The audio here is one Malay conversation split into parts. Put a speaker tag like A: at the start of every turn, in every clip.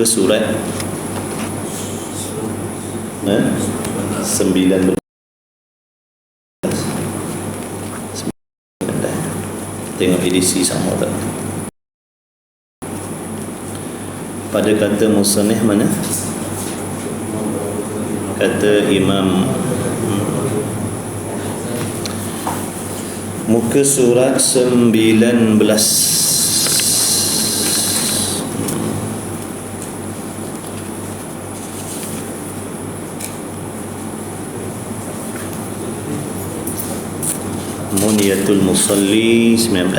A: muka surat 19. Tengok edisi sama tak? Pada kata musannif mana? Kata Imam muka surat 19. Muniyatul Musalli 19.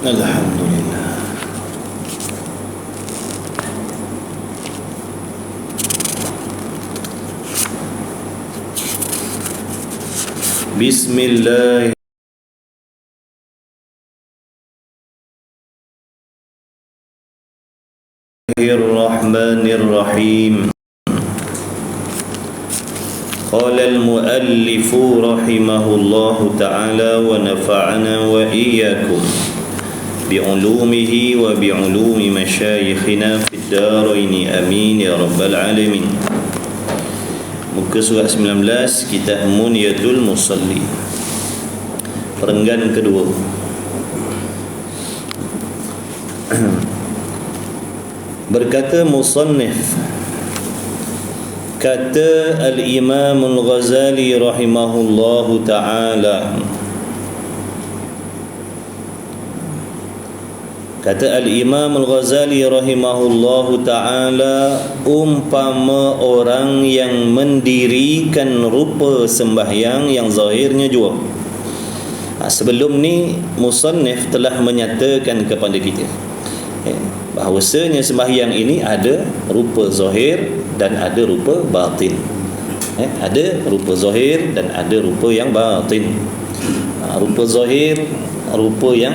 A: Alhamdulillah. Bismillah. Bismillahirrahmanirrahim. Qala al-muallif rahimahullahu ta'ala wa nafa'ana wa iyyakum bi'ulumihi wa bi'ulumi masyayikhina fid darain amin ya rabbal alamin. Muka surat 19, kitab Muniyatul Musalli, perenggan kedua. Berkata musannif, kata al-Imam al-Ghazali rahimahullahu ta'ala, kata al-Imam al-Ghazali rahimahullahu ta'ala, umpama orang yang mendirikan rupa sembahyang yang zahirnya jua. Sebelum ni musannif telah menyatakan kepada kita bahawasanya sembahyang ini ada rupa zahir dan ada rupa batin. Ada rupa zahir dan ada rupa yang batin. Rupa zahir, rupa yang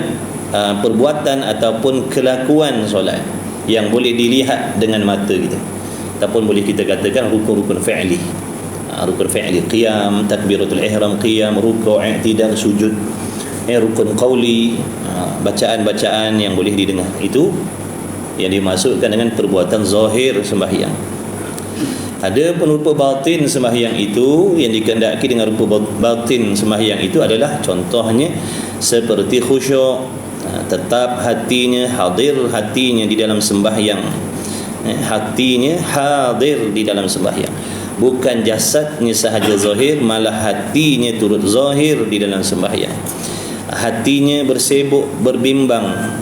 A: perbuatan ataupun kelakuan solat yang boleh dilihat dengan mata kita, ataupun boleh kita katakan rukun-rukun fi'li. Rukun fi'li, qiyam, takbiratul ihram, qiyam, ruku', i'tidal, sujud. Rukun qauli, bacaan-bacaan yang boleh didengar. Itu yang dimasukkan dengan perbuatan zahir sembahyang. Ada pun rupa batin sembahyang itu, yang dikehendaki dengan rupa batin sembahyang itu adalah contohnya seperti khusyuk, tetap hatinya hadir, hatinya di dalam sembahyang, hatinya hadir di dalam sembahyang, bukan jasadnya sahaja zahir, malah hatinya turut zahir di dalam sembahyang. Hatinya bersibuk, berbimbang,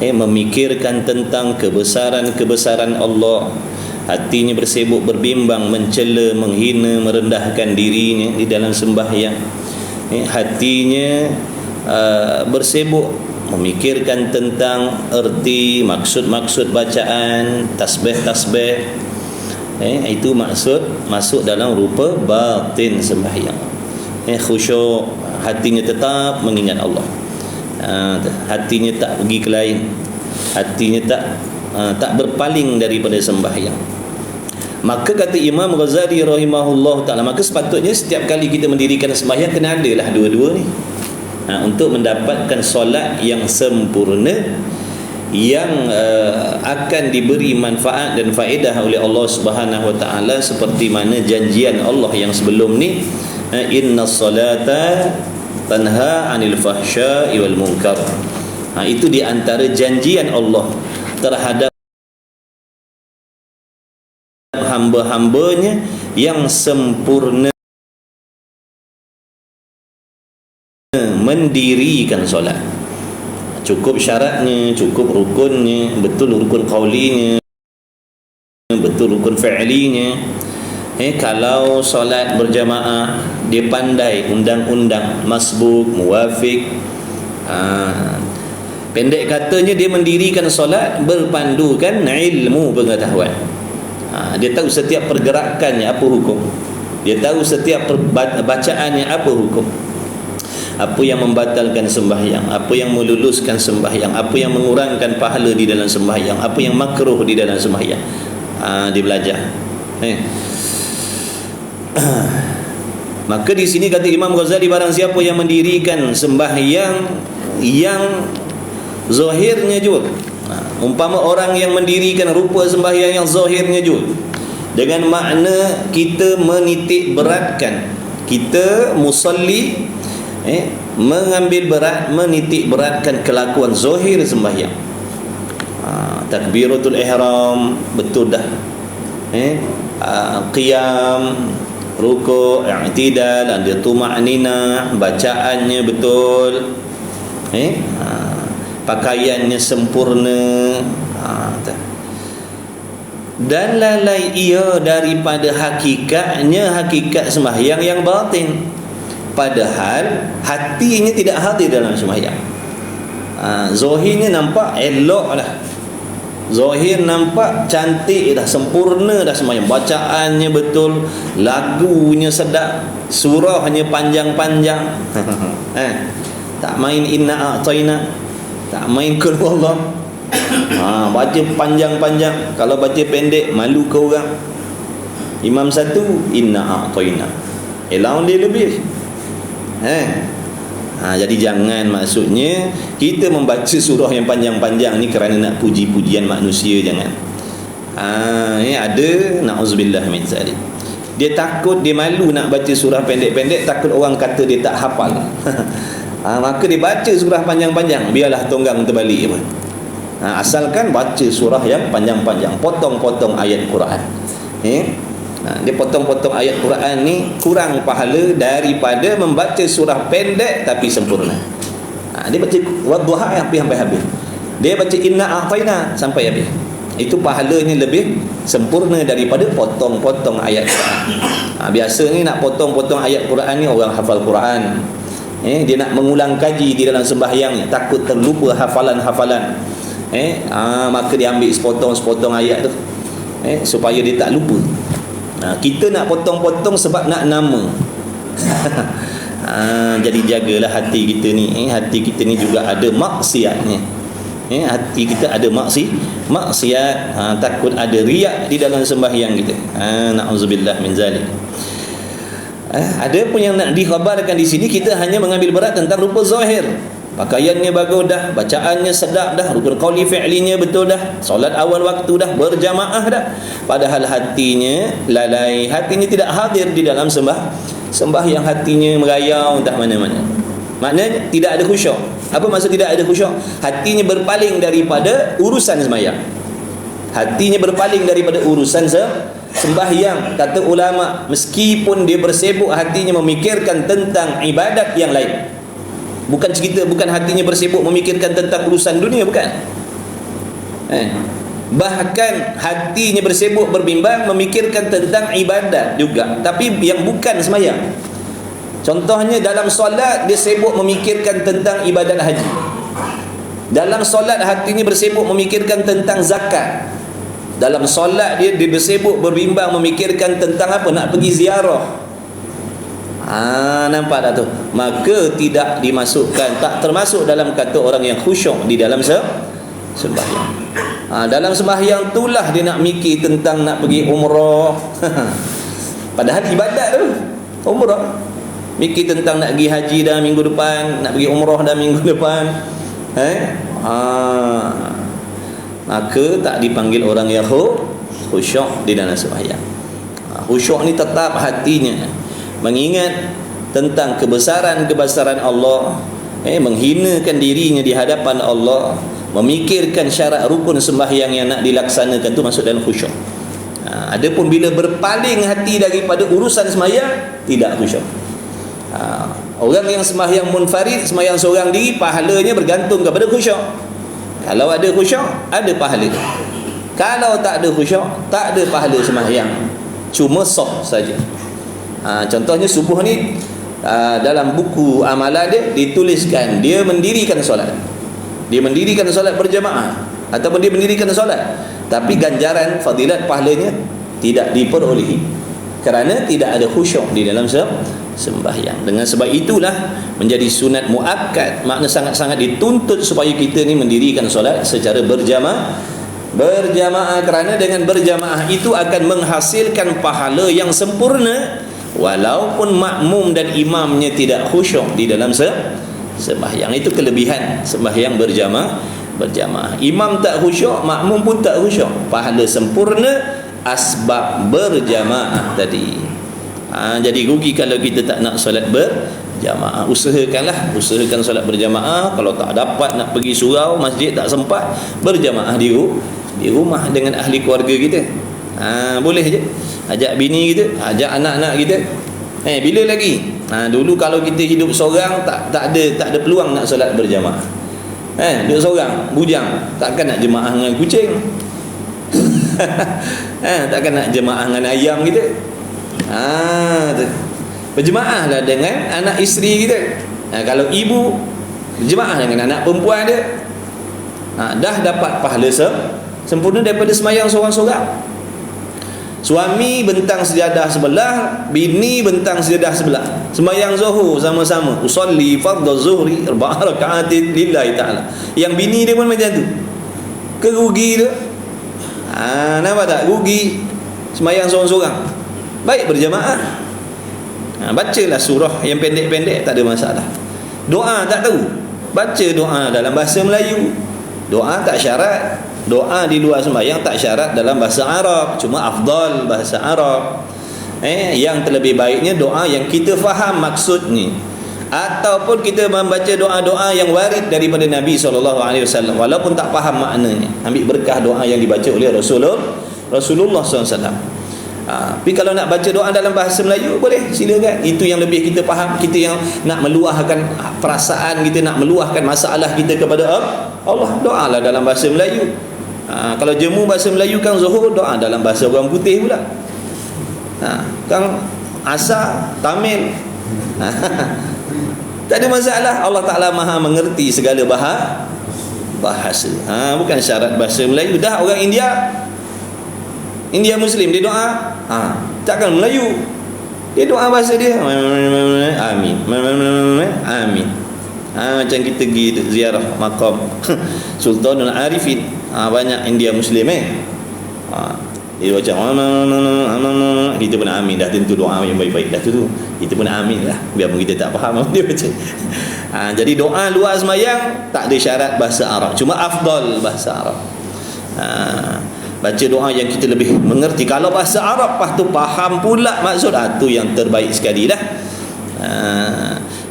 A: memikirkan tentang kebesaran-kebesaran Allah. Hatinya bersibuk, berbimbang, mencela, menghina, merendahkan dirinya di dalam sembahyang. Hatinya bersibuk memikirkan tentang erti, maksud-maksud bacaan, tasbih-tasbih. Itu maksud masuk dalam rupa batin sembahyang. Khusyuk, hatinya tetap mengingat Allah. Hatinya tak pergi ke lain, hatinya tak berpaling daripada sembahyang. Maka kata Imam Ghazali rahimahullah ta'ala, maka sepatutnya setiap kali kita mendirikan sembahyang kena adalah dua-dua ni, untuk mendapatkan solat yang sempurna, yang akan diberi manfaat dan faedah oleh Allah Subhanahu wa ta'ala, seperti mana janjian Allah yang sebelum ni, inna salata tanha 'anil fahsya'i wal munkar. Itu di antara janjian Allah terhadap hamba-hambanya yang sempurna mendirikan solat. Cukup syaratnya, cukup rukunnya, betul rukun qaulinya, betul rukun fi'linya. Kalau solat berjamaah, dia pandai undang-undang, masbuk, muwafiq. Pendek katanya, dia mendirikan solat berpandukan ilmu pengetahuan. Dia tahu setiap pergerakannya apa hukum, dia tahu setiap bacaannya apa hukum, apa yang membatalkan sembahyang, apa yang meluluskan sembahyang, apa yang mengurangkan pahala di dalam sembahyang, apa yang makruh di dalam sembahyang. dia belajar. Maka di sini kata Imam Ghazali, barang siapa yang mendirikan sembahyang yang zahirnya juga, umpama orang yang mendirikan rupa sembahyang yang zahirnya juga, dengan makna kita menitik beratkan, kita musalli mengambil berat, menitik beratkan kelakuan zahir sembahyang. Takbiratul ihram betul dah, qiyam, rukuk, i'tidal, ada tuma'ninah, bacaannya betul, pakaiannya sempurna, dan lalai ia daripada hakikatnya, hakikat sembahyang yang batin, padahal hatinya tidak hadir dalam sembahyang. Zahirnya nampak elok lah, zahir nampak cantik dah, sempurna dah sembahyang, bacaannya betul, lagunya sedap, surahnya panjang-panjang, tak main inna a'tayna, tak main qul huwallah, baca panjang-panjang. Kalau baca pendek malu ke orang. Imam satu inna a'tayna, lawan dia lebih. Jadi jangan, maksudnya kita membaca surah yang panjang-panjang ni kerana nak puji-pujian manusia, jangan. Ini ada, na'udzubillah min zalik. Dia takut, dia malu nak baca surah pendek-pendek, takut orang kata dia tak hafal. Maka dia baca surah panjang-panjang, biarlah tonggang terbalik apa. Asalkan baca surah yang panjang-panjang, potong-potong ayat Quran. Dia potong-potong ayat Quran ni kurang pahala daripada membaca surah pendek tapi sempurna. Dia baca wadduha sampai habis, dia baca inna a'tayna sampai habis, itu pahalanya lebih sempurna daripada potong-potong ayat Quran. Biasa ni nak potong-potong ayat Quran ni orang hafal Quran, dia nak mengulang kaji di dalam sembahyang, takut terlupa hafalan-hafalan, maka dia ambil sepotong-sepotong ayat tu, supaya dia tak lupa. Kita nak potong-potong sebab nak nama. Jadi jagalah hati kita ni. Hati kita ni juga ada maksiatnya. Hati kita ada maksiat, takut ada riak di dalam sembahyang kita. Na'udzubillah min zalik. Ada pun yang nak dikhabarkan di sini, kita hanya mengambil berat tentang rupa zahir. Pakaiannya bagus dah, bacaannya sedap dah, rukun qauli fi'linya betul dah, solat awal waktu dah, berjamaah dah, padahal hatinya lalai, hatinya tidak hadir di dalam sembahyang, hatinya merayau entah mana-mana. Maknanya tidak ada khusyuk. Apa maksud tidak ada khusyuk? Hatinya berpaling daripada urusan sembahyang, hatinya berpaling daripada urusan sembahyang. Kata ulama, meskipun dia bersibuk hatinya memikirkan tentang ibadat yang lain. Bukan cerita, bukan hatinya bersibuk memikirkan tentang urusan dunia, bukan. Bahkan hatinya bersibuk berbimbang memikirkan tentang ibadat juga, tapi yang bukan sembahyang. Contohnya dalam solat dia sibuk memikirkan tentang ibadat haji. Dalam solat hatinya bersibuk memikirkan tentang zakat. Dalam solat dia bersibuk berbimbang memikirkan tentang apa, nak pergi ziarah. Nampak tak tu? Maka tidak dimasukkan, tak termasuk dalam kata orang yang khusyuk di dalam sembahyang. Dalam sembahyang itulah dia nak mikir tentang nak pergi umrah. Padahal ibadat tu umrah. Mikir tentang nak pergi haji dah minggu depan, nak pergi umrah dah minggu depan. Maka tak dipanggil orang yang khusyuk di dalam sembahyang. Khusyuk ni tetap hatinya mengingat tentang kebesaran Allah, menghinakan dirinya di hadapan Allah, memikirkan syarat rukun sembahyang yang nak dilaksanakan, tu masuk dalam khusyuk. Adapun bila berpaling hati daripada urusan sembahyang, tidak khusyuk. Orang yang sembahyang munfarid, sembahyang seorang diri, pahalanya bergantung kepada khusyuk. Kalau ada khusyuk, ada pahala. Kalau tak ada khusyuk, tak ada pahala sembahyang, cuma sah saja. Contohnya subuh ni, dalam buku amalan dia dituliskan dia mendirikan solat, dia mendirikan solat berjamaah, ataupun dia mendirikan solat, tapi ganjaran fadilat pahalanya tidak diperolehi kerana tidak ada khusyuk di dalam sembahyang. Dengan sebab itulah menjadi sunat muakkad, makna sangat-sangat dituntut supaya kita ni mendirikan solat secara berjamaah Berjamaah kerana dengan berjamaah itu akan menghasilkan pahala yang sempurna walaupun makmum dan imamnya tidak khusyuk di dalam sembahyang. Itu kelebihan sembahyang berjamaah. Imam tak khusyuk, makmum pun tak khusyuk. Pahala sempurna asbab berjamaah tadi. Jadi rugi kalau kita tak nak solat berjamaah. Usahakan solat berjamaah. Kalau tak dapat nak pergi surau, masjid tak sempat, berjamaah di rumah dengan ahli keluarga kita. Boleh je. Ajak bini kita, ajak anak-anak kita. Bila lagi? Dulu kalau kita hidup seorang tak ada peluang nak solat berjamaah. Duduk seorang, bujang, takkan nak jemaah dengan kucing. Takkan nak jemaah dengan ayam kita. Berjemaahlah dengan anak isteri kita. Kalau ibu berjemaah dengan anak perempuan dia, dah dapat pahala sempurna daripada semayang seorang-seorang. Suami bentang sejadah sebelah, bini bentang sejadah sebelah, sembahyang zuhur sama-sama. Usolli fardhu zuhri 4 rakaatin lillahi ta'ala. Yang bini dia pun macam tu. Kerugi tu. Nampak tak? Rugi sembahyang seorang-seorang. Baik berjamaah. Bacalah surah yang pendek-pendek, tak ada masalah. Doa tak tahu, baca doa dalam bahasa Melayu. Doa tak syarat. Doa di luar sembahyang tak syarat dalam bahasa Arab, cuma afdal bahasa Arab. Yang terlebih baiknya doa yang kita faham maksudnya, ataupun kita membaca doa-doa yang warid daripada Nabi SAW walaupun tak faham maknanya. Ambil berkah doa yang dibaca oleh Rasulullah SAW. Tapi kalau nak baca doa dalam bahasa Melayu, boleh, silakan. Itu yang lebih kita faham. Kita yang nak meluahkan perasaan kita, nak meluahkan masalah kita kepada Allah, doalah dalam bahasa Melayu. Kalau jemu bahasa Melayu Kang Zuhur, doa dalam bahasa orang putih pula. Kang Asa Tamil, tak ada masalah. Allah Ta'ala maha mengerti segala bahasa. Bukan syarat bahasa Melayu. Dah orang India Muslim, dia doa takkan Melayu, dia doa bahasa dia, amin, amin. Macam kita pergi ziarah makam Sultanul Arifin, banyak India Muslim dia baca kita pun amin dah, tentu doa yang baik-baik dah tu kita pun amin lah, biarpun kita tak faham apa dia baca. Jadi doa luar sembahyang tak ada syarat bahasa Arab, cuma afdal bahasa Arab. Baca doa yang kita lebih mengerti. Kalau bahasa Arab lepas tu faham pula maksud, tu yang terbaik sekali dah.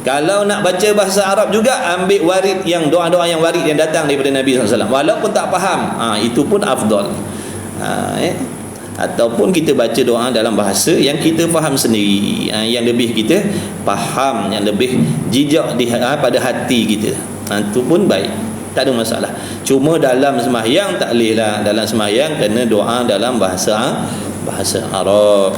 A: Kalau nak baca bahasa Arab juga, ambil warid yang doa-doa yang warid yang datang daripada Nabi SAW, walaupun tak faham, itu pun afdal. Ataupun kita baca doa dalam bahasa yang kita faham sendiri, yang lebih kita faham, yang lebih jejak pada hati kita, itu pun baik, tak ada masalah. Cuma dalam sembahyang tak boleh lah. Dalam sembahyang kena doa dalam bahasa Arab.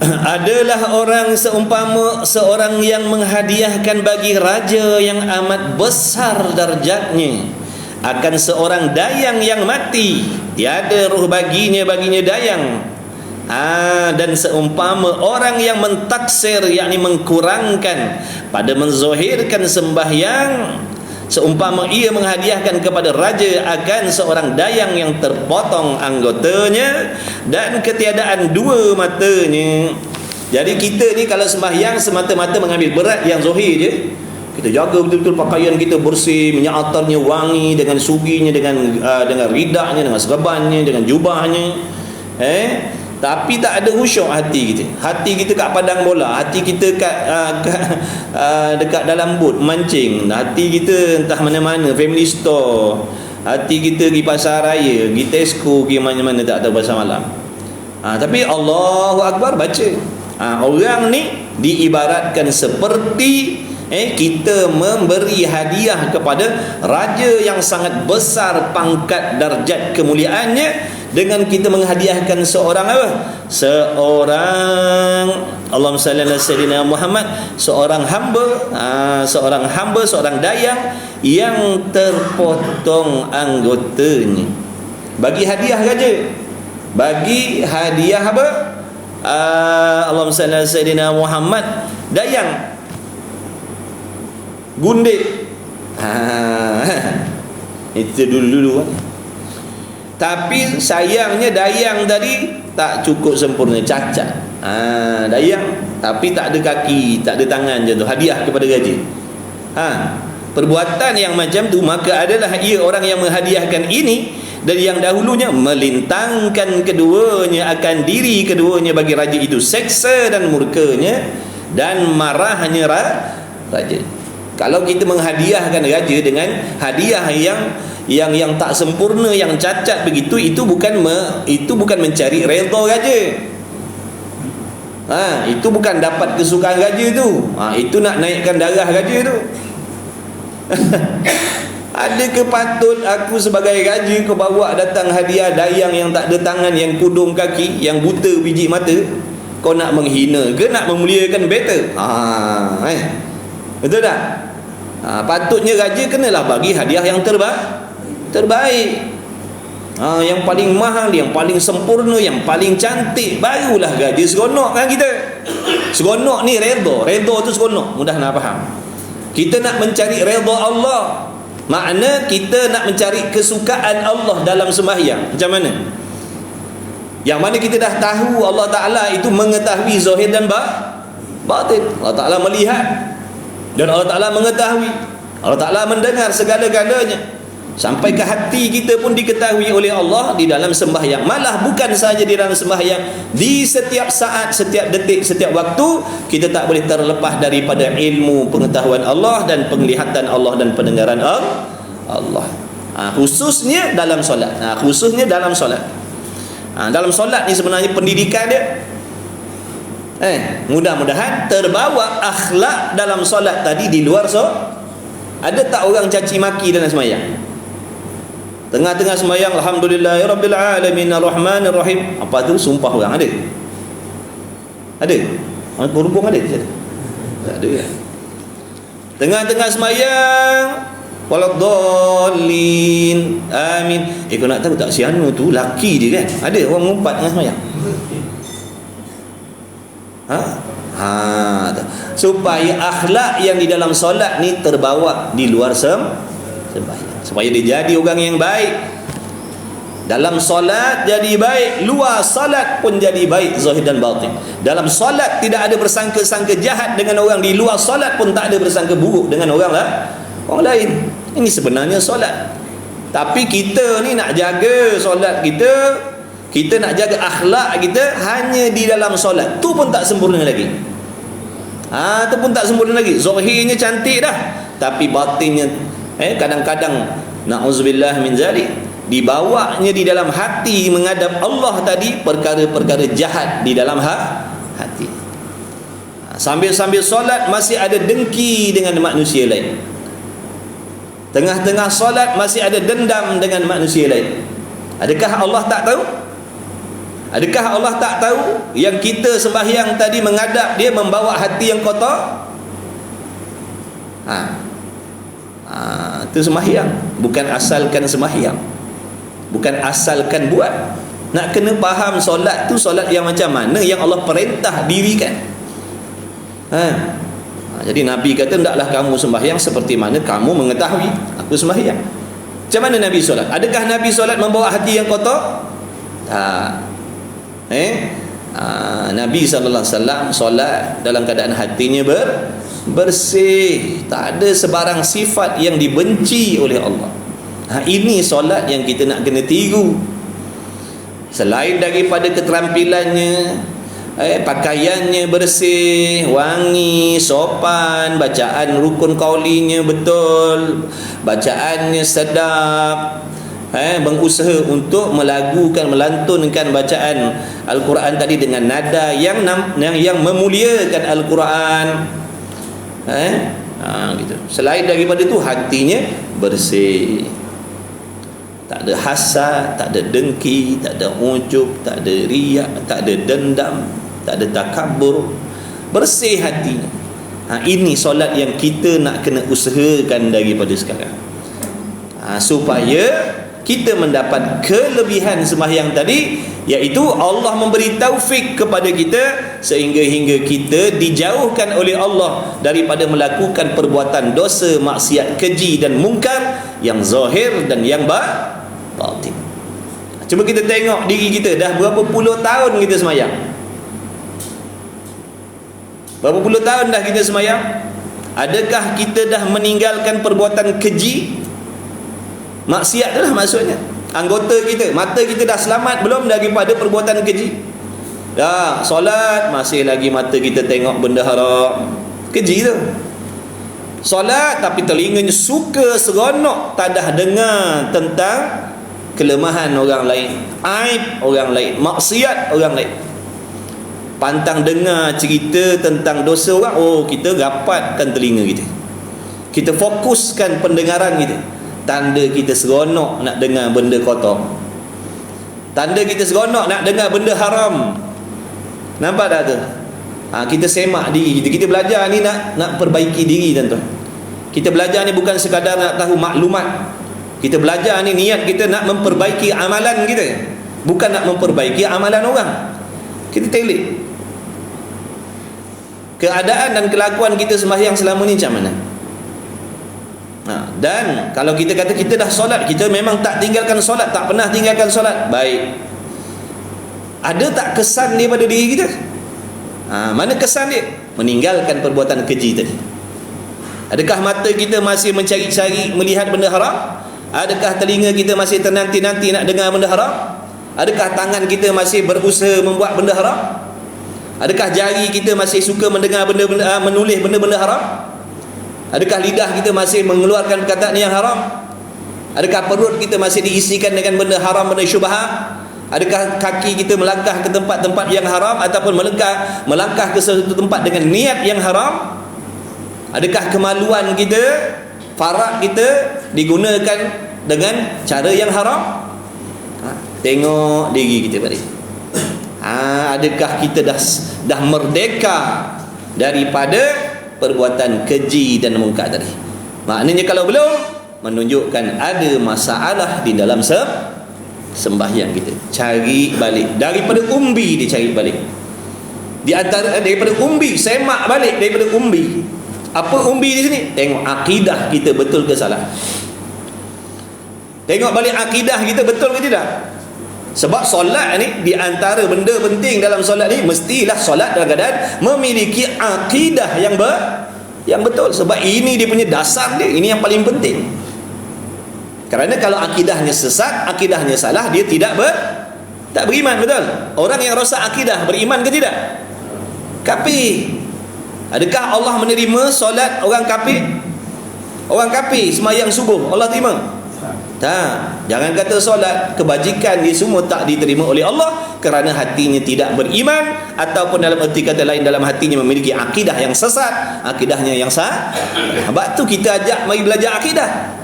A: Adalah orang seumpama seorang yang menghadiahkan bagi raja yang amat besar darjatnya akan seorang dayang yang mati, tiada ruh baginya dayang. Dan seumpama orang yang mentaksir, yakni mengkurangkan pada menzahirkan sembahyang, seumpama ia menghadiahkan kepada raja akan seorang dayang yang terpotong anggotanya dan ketiadaan dua matanya. Jadi kita ni kalau sembahyang semata-mata mengambil berat yang zahir je, kita jaga betul-betul pakaian kita bersih, minyak atarnya wangi, dengan suginya, dengan ridaknya, dengan serbannya, dengan jubahnya, tapi tak ada khusyuk hati kita. Hati kita kat padang bola, hati kita dekat dalam bot mancing, hati kita entah mana-mana, family store, hati kita pergi pasar raya, pergi Tesco, pergi mana-mana tak tahu pasar malam. Tapi Allahu Akbar baca. Orang ni diibaratkan seperti kita memberi hadiah kepada raja yang sangat besar pangkat darjat kemuliaannya, dengan kita menghadiahkan seorang Allahumma salli ala sayyidina Muhammad, seorang hamba, seorang dayang yang terpotong anggotanya. Bagi hadiah saja, bagi hadiah apa? Allahumma salli ala sayyidina Muhammad, dayang gundik. Itu dulu-dulu kan. Tapi sayangnya dayang tadi tak cukup sempurna, cacat. Dayang tapi tak ada kaki, tak ada tangan je tu, hadiah kepada gaji. Perbuatan yang macam tu, maka adalah ia orang yang menghadiahkan ini dari yang dahulunya melintangkan keduanya akan diri keduanya bagi raja itu, seksa dan murkanya dan marahnya raja. Kalau kita menghadiahkan raja dengan hadiah yang tak sempurna, yang cacat begitu, itu bukan mencari redha raja. Itu bukan dapat kesukaan raja tu. Itu nak naikkan darah raja tu. Adakah patut aku sebagai raja kau bawa datang hadiah dayang yang tak ada tangan, yang kudung kaki, yang buta biji mata? Kau nak menghina ke nak memuliakan better? Betul tak? Patutnya raja kenalah bagi hadiah yang terbaik. Yang paling mahal, yang paling sempurna, yang paling cantik, barulah raja seronok kan kita. Seronok ni redha tu seronok. Mudah nak faham. Kita nak mencari redha Allah, makna kita nak mencari kesukaan Allah dalam sembahyang. Macam mana? Yang mana kita dah tahu Allah Ta'ala itu mengetahui zahir dan batin. Allah Ta'ala melihat dan Allah Ta'ala mengetahui. Allah Ta'ala mendengar segala-galanya. Sampai ke hati kita pun diketahui oleh Allah di dalam sembahyang. Malah bukan sahaja di dalam sembahyang, di setiap saat, setiap detik, setiap waktu kita tak boleh terlepas daripada ilmu pengetahuan Allah dan penglihatan Allah dan pendengaran Allah. Khususnya dalam solat. Dalam solat ni sebenarnya pendidikan dia. Mudah-mudahan terbawa akhlak dalam solat tadi di luar Ada tak orang caci maki dalam sembahyang? Tengah-tengah sembahyang, alhamdulillahirabbil alamin arrahmanir rahim. Apa tu? Sumpah orang ada? Ada? Berhubung ada? Tak ada kan? Tengah-tengah sembahyang, waladdallin amin. Kau nak tahu tak, si Anu tu laki dia kan? Ada orang ngumpat tengah sembahyang. Supaya akhlak yang di dalam solat ni terbawa di luar sembahyang, supaya dia jadi orang yang baik. Dalam solat jadi baik, luar solat pun jadi baik, zahir dan batin. Dalam solat tidak ada bersangka-sangka jahat dengan orang, di luar solat pun tak ada bersangka buruk dengan orang lain. Ini sebenarnya solat. Tapi kita ni nak jaga solat kita nak jaga akhlak kita hanya di dalam solat. Tu pun tak sempurna lagi. Tu pun tak sempurna lagi. Zahirnya cantik dah, tapi batinnya kadang-kadang na'udzubillah min zalik, dibawanya di dalam hati menghadap Allah tadi perkara-perkara jahat di dalam hati. Sambil-sambil solat masih ada dengki dengan manusia lain. Tengah-tengah solat masih ada dendam dengan manusia lain. Adakah Allah tak tahu? Adakah Allah tak tahu yang kita sembahyang tadi menghadap dia membawa hati yang kotor? Itu sembahyang, bukan asalkan sembahyang, bukan asalkan buat. Nak kena faham solat tu solat yang macam mana yang Allah perintah dirikan. Jadi Nabi kata, hendaklah kamu sembahyang seperti mana kamu mengetahui aku sembahyang. Macam mana Nabi solat? Adakah Nabi solat membawa hati yang kotor? Tak. Nabi SAW solat dalam keadaan hatinya bersih, tak ada sebarang sifat yang dibenci oleh Allah. Ini solat yang kita nak kena tiru. Selain daripada keterampilannya, pakaiannya bersih, wangi, sopan, bacaan rukun qaulinya betul, bacaannya sedap, berusaha untuk melantunkan bacaan Al-Quran tadi dengan nada yang memuliakan Al-Quran. Gitu. Selain daripada itu hatinya bersih, tak ada hasad, tak ada dengki, tak ada ujub, tak ada riak, tak ada dendam, tak ada takabur, bersih hatinya. Ini solat yang kita nak kena usahakan daripada sekarang, supaya kita mendapat kelebihan sembahyang tadi, iaitu Allah memberi taufik kepada kita sehingga kita dijauhkan oleh Allah daripada melakukan perbuatan dosa, maksiat, keji dan mungkar yang zahir dan yang batin. Cuba kita tengok diri kita, dah berapa puluh tahun kita sembahyang? Berapa puluh tahun dah kita sembahyang? Adakah kita dah meninggalkan perbuatan keji? Maksiat itulah maksudnya. Anggota kita, mata kita dah selamat belum daripada perbuatan keji? Dah, solat masih lagi mata kita tengok benda haram. Keji tu. Solat tapi telinganya suka seronok tadah dengar tentang kelemahan orang lain, aib orang lain, maksiat orang lain. Pantang dengar cerita tentang dosa orang, oh kita rapatkan telinga kita. Kita fokuskan pendengaran kita. Tanda kita seronok nak dengar benda kotor. Tanda kita seronok nak dengar benda haram. Nampak tak tu? Kita semak diri kita. Kita belajar ni nak perbaiki diri, tuan-tuan. Kita belajar ni bukan sekadar nak tahu maklumat. Kita belajar ni niat kita nak memperbaiki amalan kita, bukan nak memperbaiki amalan orang. Kita telik keadaan dan kelakuan kita sembahyang selama ni macam mana. Dan kalau kita kata kita dah solat, kita memang tak tinggalkan solat, tak pernah tinggalkan solat, baik, ada tak kesan dia pada diri kita? Mana kesan dia? Meninggalkan perbuatan keji tadi. Adakah mata kita masih mencari-cari melihat benda haram? Adakah telinga kita masih ternanti-nanti nak dengar benda haram? Adakah tangan kita masih berusaha membuat benda haram? Adakah jari kita masih suka mendengar benda-benda, menulis benda-benda haram? Adakah lidah kita masih mengeluarkan perkataan yang haram? Adakah perut kita masih diisikan dengan benda haram, benda syubhat? Adakah kaki kita melangkah ke tempat-tempat yang haram ataupun melangkah ke suatu tempat dengan niat yang haram? Adakah kemaluan kita, farak kita digunakan dengan cara yang haram? Tengok diri kita balik. Adakah kita dah merdeka daripada perbuatan keji dan mungkar tadi? Maknanya kalau belum, menunjukkan ada masalah di dalam sembahyang kita. Cari balik. Daripada umbi dia cari balik. Di antara daripada umbi, semak balik daripada umbi. Apa umbi di sini? Tengok akidah kita betul ke salah. Tengok balik akidah kita betul ke tidak. Sebab solat ni, di antara benda penting dalam solat ni, mestilah solat dalam keadaan memiliki akidah yang betul. Sebab ini dia punya dasar dia, ini yang paling penting. Kerana kalau akidahnya sesat, akidahnya salah, dia tak beriman, betul? Orang yang rosak akidah beriman ke tidak? Kafir. Adakah Allah menerima solat orang kafir? Orang kafir sembahyang subuh, Allah terima? Tak. Jangan kata solat, kebajikan dia semua tak diterima oleh Allah kerana hatinya tidak beriman, ataupun dalam erti kata lain, dalam hatinya memiliki akidah yang sesat, akidahnya yang sah. Sebab tu kita ajak mari belajar akidah.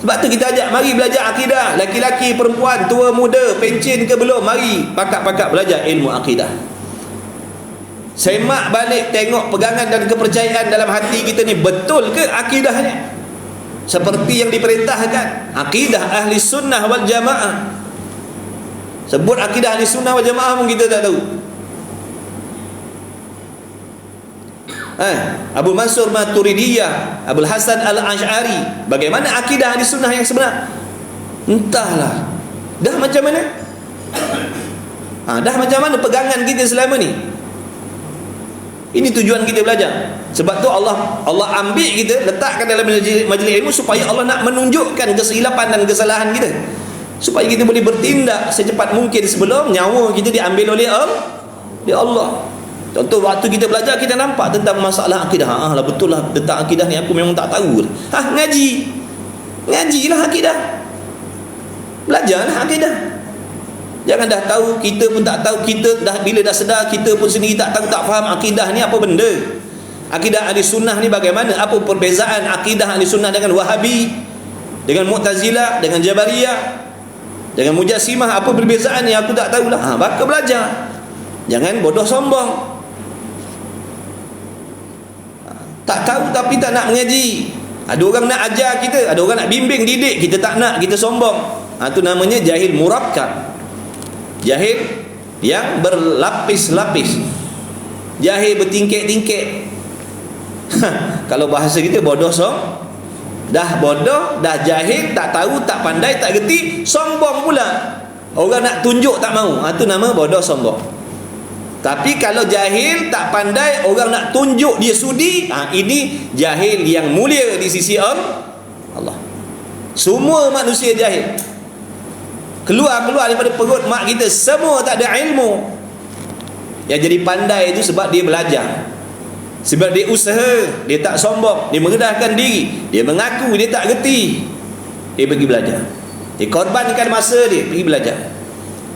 A: Sebab tu kita ajak mari belajar akidah. Laki-laki, perempuan, tua, muda, pencen ke belum, mari pakat-pakat belajar ilmu akidah. Semak balik, tengok pegangan dan kepercayaan dalam hati kita ni betul ke akidahnya seperti yang diperintahkan. Akidah ahli sunnah wal jamaah. Sebut akidah ahli sunnah wal jamaah pun kita tak tahu. Abu Mansur Maturidiyah, Abul Hasan Al-Ash'ari, bagaimana akidah ahli sunnah yang sebenar? Entahlah. Dah macam mana? Dah macam mana pegangan kita selama ni? Ini tujuan kita belajar. Sebab tu Allah ambil kita, letakkan dalam majlis ilmu supaya Allah nak menunjukkan kesilapan dan kesalahan kita, supaya kita boleh bertindak secepat mungkin sebelum nyawa kita diambil oleh Allah. Contoh waktu kita belajar, kita nampak tentang masalah akidah. Lah betul lah, tentang akidah ni aku memang tak tahu. Ngajilah akidah. Belajarlah akidah. Jangan dah tahu, kita pun tak tahu. Kita dah, bila dah sedar, kita pun sendiri tak tahu, tak faham akidah ni apa benda. Akidah ahli sunnah ni bagaimana? Apa perbezaan akidah ahli sunnah dengan Wahabi, dengan Mu'tazilah, dengan Jabariyah, dengan Mujassimah? Apa perbezaan ni? Aku tak tahulah. Maka belajar. Jangan bodoh sombong. Tak tahu tapi tak nak mengaji. Ada orang nak ajar kita, ada orang nak bimbing, didik, kita tak nak, kita sombong. Itu namanya jahil murakkab. Jahil yang berlapis-lapis. Jahil bertingkik-tingkik. Kalau bahasa kita bodoh dah bodoh, dah jahil, tak tahu, tak pandai, tak gerti, sombong pula. Orang nak tunjuk tak mau. Itu nama bodoh sombong. Tapi kalau jahil, tak pandai, orang nak tunjuk dia sudi, ini jahil yang mulia di sisi Allah. Semua manusia jahil. Keluar daripada perut mak kita, semua tak ada ilmu. Yang jadi pandai itu sebab dia belajar, sebab dia usaha, dia tak sombong, dia merendahkan diri, dia mengaku dia tak gerti, dia pergi belajar, dia korbankan masa dia pergi belajar.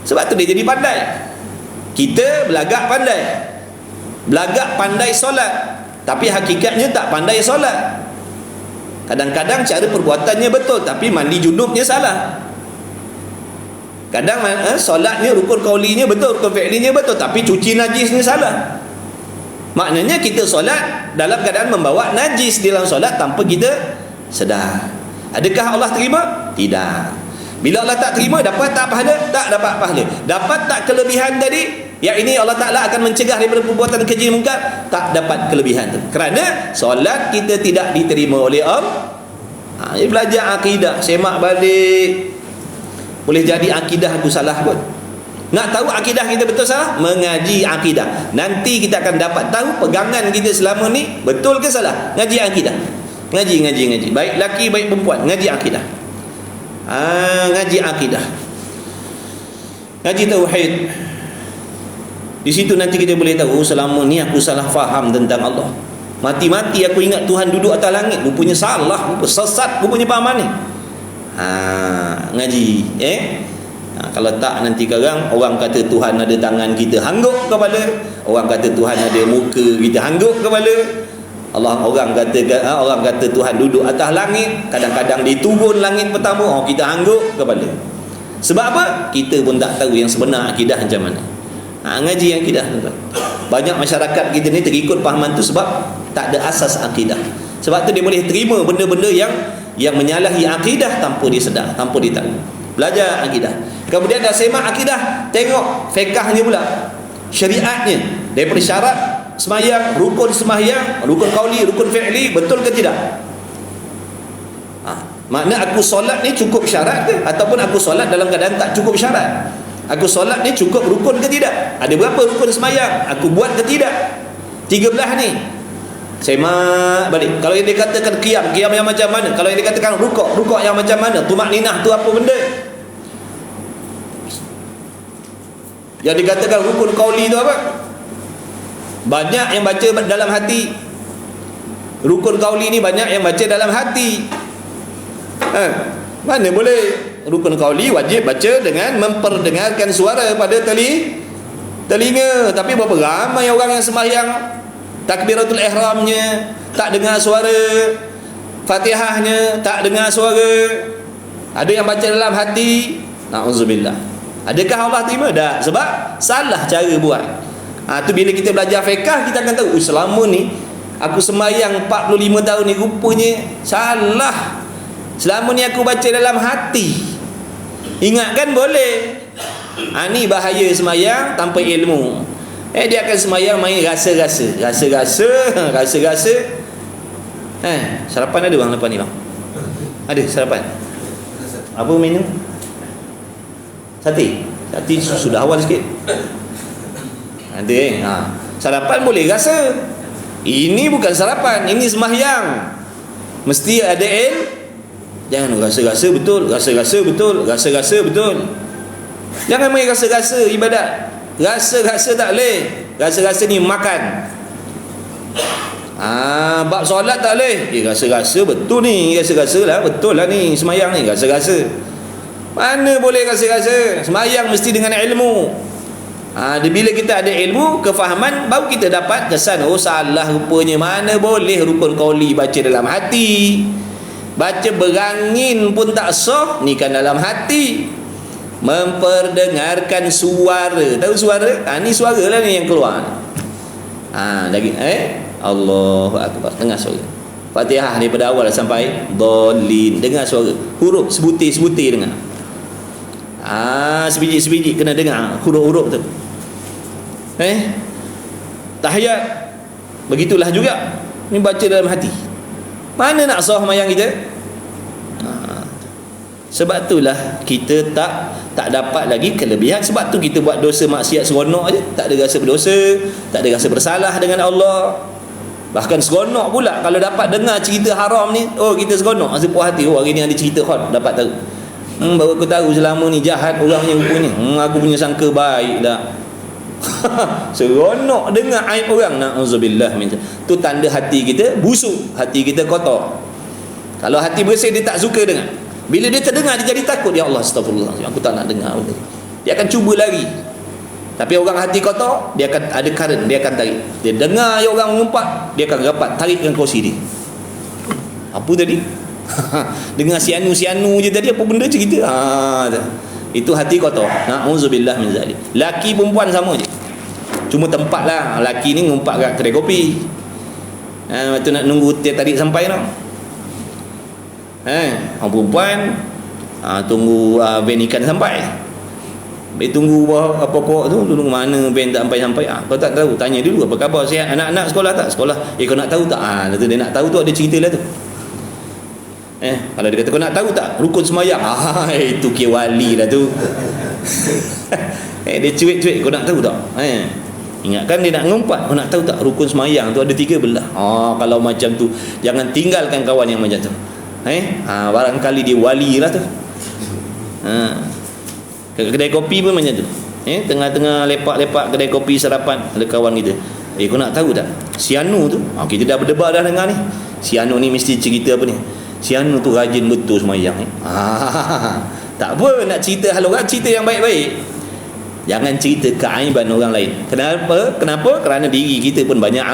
A: Sebab tu dia jadi pandai. Kita belagak pandai solat, tapi hakikatnya tak pandai solat. Kadang-kadang cara perbuatannya betul, tapi mandi junubnya salah. Kadang solatnya, rukun qaulinya betul, rukun fi'linya betul, tapi cuci najisnya salah. Maknanya kita solat dalam keadaan membawa najis di dalam solat tanpa kita sedar. Adakah Allah terima? Tidak. Bila Allah tak terima, dapat tak pahala? Tak dapat pahala. Dapat tak kelebihan tadi? Yang ini Allah Ta'ala akan mencegah daripada perbuatan keji mungkar? Tak dapat kelebihan tu. Kerana solat kita tidak diterima oleh Allah. Dia belajar akidah, semak balik. Boleh jadi akidah aku salah pun. Nak tahu akidah kita betul salah? Mengaji akidah. Nanti kita akan dapat tahu pegangan kita selama ni betul ke salah. Ngaji akidah. Ngaji. Baik laki, baik perempuan. Ngaji akidah. Ngaji akidah. Ngaji tauhid. Di situ nanti kita boleh tahu selama ni aku salah faham tentang Allah. Mati-mati aku ingat Tuhan duduk atas langit. Rupanya salah, sesat rupanya pahaman ni. Ngaji. Kalau tak nanti sekarang orang kata Tuhan ada tangan, kita hangguk kepala. Orang kata Tuhan ada muka, kita hangguk kepala. Orang kata Tuhan duduk atas langit, kadang-kadang dia turun langit pertama, kita hangguk kepala. Sebab apa? Kita pun tak tahu yang sebenar akidah macam mana. Ngaji akidah. Banyak masyarakat kita ni terikut pahaman tu sebab tak ada asas akidah. Sebab tu dia boleh terima benda-benda yang menyalahi akidah tanpa dia sedar, tanpa dia tahu. Belajar akidah. Kemudian dah semak akidah, tengok fiqahnya pula, syariatnya, daripada syarat sembahyang, rukun sembahyang, rukun qauli, rukun fi'li, betul ke tidak? Makna aku solat ni cukup syarat ke? Ataupun aku solat dalam keadaan tak cukup syarat? Aku solat ni cukup rukun ke tidak? Ada berapa rukun sembahyang? Aku buat ke tidak? 13 ni. Semak balik. Kalau yang dikatakan qiyam yang macam mana? Kalau yang dikatakan rukuk yang macam mana? Tumakninah tu apa benda? Yang dikatakan rukun qauli tu apa? Banyak yang baca dalam hati. Rukun qauli ni banyak yang baca dalam hati. Mana boleh? Rukun qauli wajib baca dengan memperdengarkan suara pada telinga. Tapi berapa ramai orang yang sembahyang takbiratul ihramnya tak dengar suara, Fatihahnya tak dengar suara. Ada yang baca dalam hati, na'udzubillah. Adakah Allah terima? Tak, sebab salah cara buat. Tu bila kita belajar fiqh, kita akan tahu selama ni aku sembahyang 45 tahun ni rupanya salah. Selama ni aku baca dalam hati. Ingatkan boleh. Ni bahaya sembahyang tanpa ilmu. Dia akan sembahyang main rasa-rasa. Sarapan ada bang lepas ni bang? Ada sarapan? Apa menu? Sate sudah awal sikit. Ada sarapan boleh rasa. Ini bukan sarapan, ini sembahyang. Mesti ada Jangan rasa-rasa betul. Jangan main rasa-rasa ibadat. Rasa-rasa tak boleh. Rasa-rasa ni makan. Bab solat tak boleh. Rasa-rasa betul ni. Rasa-rasa lah betul lah ni sembahyang ni. Rasa-rasa. Mana boleh rasa-rasa? Sembahyang mesti dengan ilmu. Bila kita ada ilmu, kefahaman, baru kita dapat kesan. Salah rupanya. Mana boleh rukun qauli baca dalam hati. Baca berangin pun tak sah. Ni kan dalam hati. Memperdengarkan suara. Tahu suara? Ni suara lah ni yang keluar. Lagi Allahu Akbar. Dengar suara Fatihah daripada awal sampai Dhalin. Dengar suara. Huruf sebutir-sebutir dengar. Sebiji-sebiji kena dengar huruf-huruf tu. Tahiyat begitulah juga. Ni baca dalam hati. Mana nak sah mayang kita? Sebab itulah kita tak dapat lagi kelebihan. Sebab tu kita buat dosa maksiat seronok aje, tak ada rasa berdosa, tak ada rasa bersalah dengan Allah. Bahkan seronok pula kalau dapat dengar cerita haram ni. Oh, kita seronok, rasa puas hati. Oh, hari ni ada cerita khot, dapat tahu. Baru aku tahu selama ni jahat orangnya rupanya. Aku punya sangka baik dah. Seronok dengar aib orang. Na'udzubillah min. Tu tanda hati kita busuk, hati kita kotor. Kalau hati bersih dia tak suka dengar. Bila dia terdengar dia jadi takut. Ya Allah, astagfirullah, aku tak nak dengar benda ni. Dia akan cuba lari. Tapi orang hati kotor, dia akan ada current, dia akan tarik. Dia dengar yang orang mengumpat, dia akan rapat tarik dengan kerusi dia. Apa tadi? Dengar sianu-sianu je tadi, apa benda cerita? Itu hati kotor. Na'udzubillah min zalik. Laki perempuan sama je. Cuma tempat lah. Laki ni ngumpat kat kedai kopi. Lepas tu nak nunggu dia tarik sampai tau. Orang perempuan tunggu van ikan sampai. Dia tunggu bawah pokok tu, tunggu mana van tak sampai-sampai. Kau tak tahu, tanya dulu apa khabar, sihat anak-anak sekolah tak? Sekolah. Kau nak tahu tak? Dia nak tahu tu ada cerita lah tu. Kalau dia kata kau nak tahu tak rukun semayang, itu kira wali lah tu. Dia cuit-cuit, kau nak tahu tak? Ingatkan dia nak ngumpat, kau nak tahu tak rukun semayang tu ada 3 belah. Kalau macam tu jangan tinggalkan kawan yang macam tu. Barangkali dia wali lah tu. Kedai kopi pun macam tu. Tengah-tengah lepak-lepak kedai kopi sarapan, ada kawan kita, kau nak tahu tak si Anu tu, kita dah berdebar dah dengar ni, si Anu ni mesti cerita apa ni, si Anu tu rajin betul semayang ni. Tak apa, nak cerita hal orang, cerita yang baik-baik, jangan cerita keaiban orang lain. Kenapa? Kerana diri kita pun banyak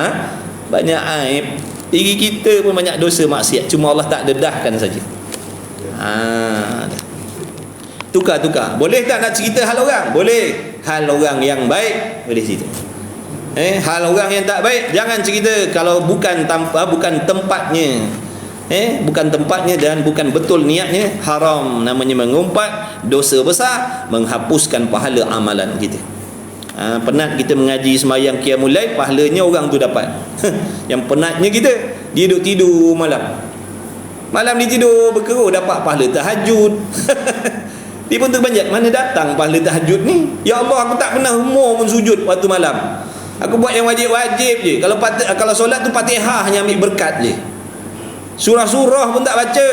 A: aib, diri kita pun banyak dosa maksiat, cuma Allah tak dedahkan saja. Tukar-tukar. Boleh tak nak cerita hal orang? Boleh. Hal orang yang baik boleh cerita. Hal orang yang tak baik jangan cerita kalau bukan tempatnya. Bukan tempatnya dan bukan betul niatnya, haram namanya mengumpat, dosa besar, menghapuskan pahala amalan kita. Penat kita mengaji semayang qiyamul lail, pahalanya orang tu dapat. Yang penatnya kita, dia duduk tidur malam dia tidur berkerut, dapat pahala tahajud. Dia pun terbanjat, mana datang pahala tahajud ni? Ya Allah, aku tak pernah umur pun sujud waktu malam. Aku buat yang wajib-wajib je. Kalau solat tu Fatihah hanya ambil berkat je, surah-surah pun tak baca.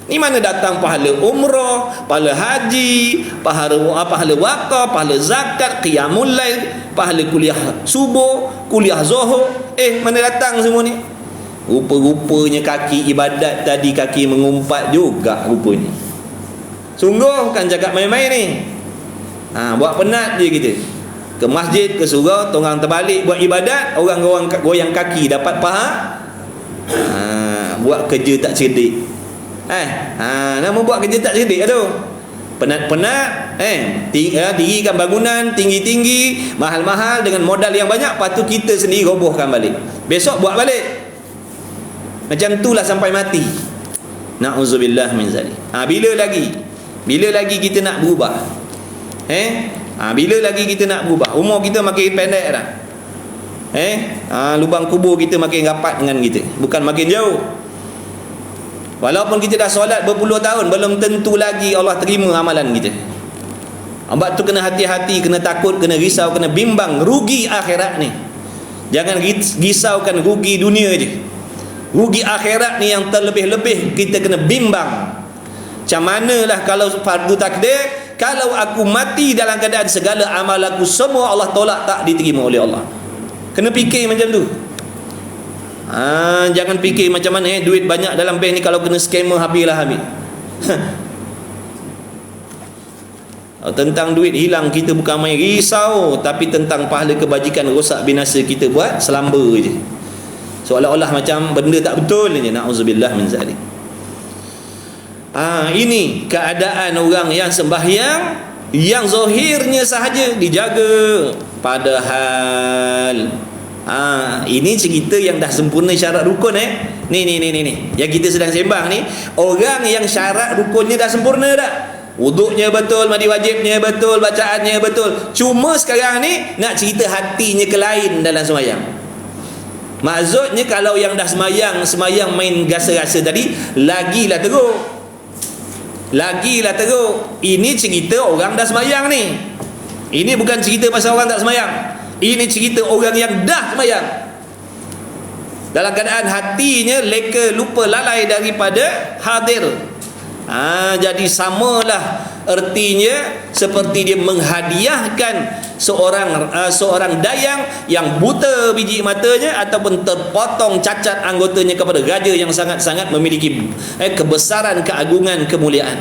A: Ni mana datang pahala umrah, pahala haji, pahala wakaf, pahala zakat, qiyamul lail, pahala kuliah subuh, kuliah zuhur. Mana datang semua ni? Rupa-rupanya kaki ibadat tadi, kaki mengumpat juga rupanya. Sungguh bukan cakap main-main ni. Buat penat je kita. Ke masjid, ke surau, tonggang terbalik buat ibadat, orang goyang kaki dapat paha. Buat kerja tak cerdik. Nama buat kerja tak cerdik tu. Penat-penat, dirikan bangunan tinggi-tinggi, mahal-mahal dengan modal yang banyak, lepas tu kita sendiri robohkan balik. Besok buat balik. Macam itulah sampai mati. Na'udzubillah min zalik. Bila lagi kita nak berubah? Bila lagi kita nak berubah? Umur kita makin pendek dah. Lubang kubur kita makin rapat dengan kita, bukan makin jauh. Walaupun kita dah solat berpuluh tahun, belum tentu lagi Allah terima amalan kita. Sebab tu kena hati-hati, kena takut, kena risau, kena bimbang. Rugi akhirat ni. Jangan risaukan rugi dunia je. Rugi akhirat ni yang terlebih-lebih kita kena bimbang. Macam manalah kalau fardu takdir, kalau aku mati dalam keadaan segala amal aku semua Allah tolak, tak diterima oleh Allah. Kena fikir macam tu. Jangan fikir macam mana duit banyak dalam bank ni, kalau kena scammer habis. Tentang duit hilang kita bukan main risau, tapi tentang pahala kebajikan rosak binasa kita buat selamba je. Seolah-olah macam benda tak betul je. Na'udzubillah min zalik. Ini keadaan orang yang sembahyang, yang zahirnya sahaja dijaga, padahal ini cerita yang dah sempurna syarat rukun. Ni yang kita sedang sembang ni, orang yang syarat rukunnya dah sempurna dah.
B: wuduknya betul, mandi wajibnya betul, bacaannya betul. Cuma sekarang ni nak cerita hatinya ke lain dalam sembahyang. Maksudnya kalau yang dah semayang main rasa-rasa tadi, lagilah teruk. Ini cerita orang dah semayang ni. Ini bukan cerita pasal orang tak semayang. Ini cerita orang yang dah semayang, dalam keadaan hatinya leka, lupa, lalai daripada hadir. Jadi samalah ertinya seperti dia menghadiahkan seorang dayang yang buta biji matanya ataupun terpotong cacat anggotanya kepada raja yang sangat-sangat memiliki kebesaran, keagungan, kemuliaan.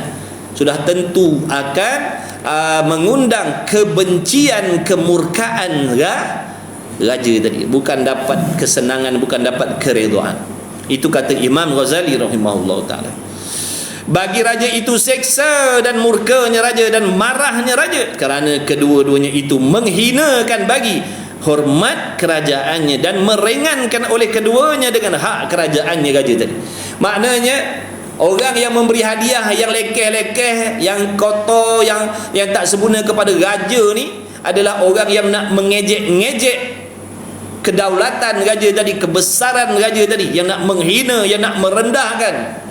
B: Sudah tentu akan mengundang kebencian, kemurkaan raja tadi. Bukan dapat kesenangan, bukan dapat keredaan. Itu kata Imam Ghazali rahimahullah ta'ala. Bagi raja itu seksa dan murkanya raja dan marahnya raja, kerana kedua-duanya itu menghinakan bagi hormat kerajaannya dan meringankan oleh keduanya dengan hak kerajaannya raja tadi. Maknanya orang yang memberi hadiah yang lekeh-lekeh, yang kotor, yang tak sempurna kepada raja ni adalah orang yang nak mengejek-ngejek kedaulatan raja tadi, kebesaran raja tadi, yang nak menghina, yang nak merendahkan.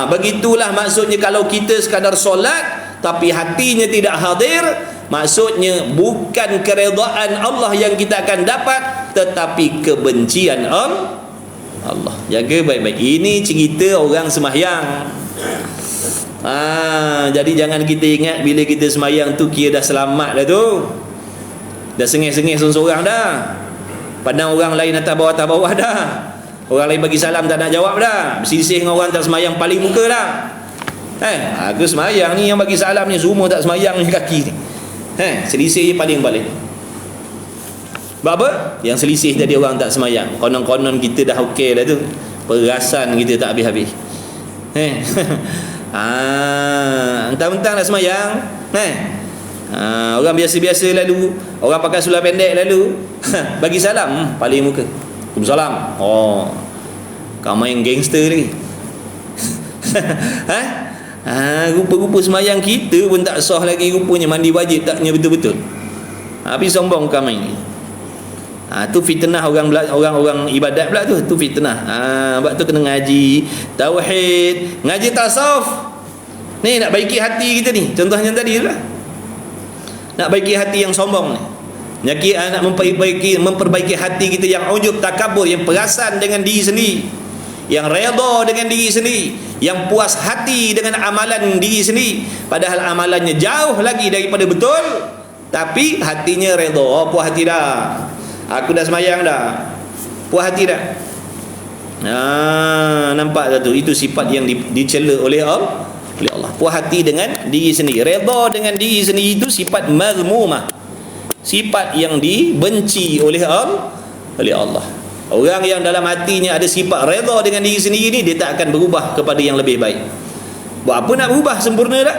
B: Begitulah maksudnya kalau kita sekadar solat tapi hatinya tidak hadir, maksudnya bukan keredaan Allah yang kita akan dapat, tetapi kebencian Allah. Jaga baik-baik. Ini cerita orang sembahyang. Jadi jangan kita ingat bila kita sembahyang tu kira dah selamat dah tu. Dah sengih-sengih seorang-seorang dah. Pandang orang lain atas bawah dah. Orang lain bagi salam tak nak jawab dah. Bersisih dengan orang tak sembahyang paling muka dah. Aku sembahyang ni, yang bagi salam ni semua tak sembahyang ni kaki ni. Selisih je paling-paling. Sebab apa? Yang selisih tadi orang tak sembahyang. Konon-konon kita dah okey dah tu. Perasan kita tak habis-habis. Entah-entah nak sembahyang. Orang biasa-biasa lalu, orang pakai seluar pendek lalu bagi salam paling muka. Waalaikumsalam. Kau main gangster lagi. Rupa-rupa semayang kita pun tak sah lagi rupanya, mandi wajib taknya betul-betul. Tapi sombong kau main ni. Tu fitnah orang ibadat pula tu. Tu fitnah. Sebab tu kena ngaji tauhid, ngaji tasawuf. Ni nak baiki hati kita ni. Contohnya tadi tu lah. Nak baiki hati yang sombong ni. Nak memperbaiki hati kita yang ujub, takabur, yang perasan dengan diri sendiri, yang redha dengan diri sendiri, yang puas hati dengan amalan diri sendiri, padahal amalannya jauh lagi daripada betul, tapi hatinya redha. Puas hati dah, aku dah semayang dah, puas hati dah. Nampak tak tu? Itu sifat yang dicela oleh Allah. Puas hati dengan diri sendiri, redha dengan diri sendiri, itu sifat mazmumah, sifat yang dibenci oleh Allah. Orang yang dalam hatinya ada sifat redha dengan diri sendiri ni, dia tak akan berubah kepada yang lebih baik. Buat apa nak berubah sempurna dah?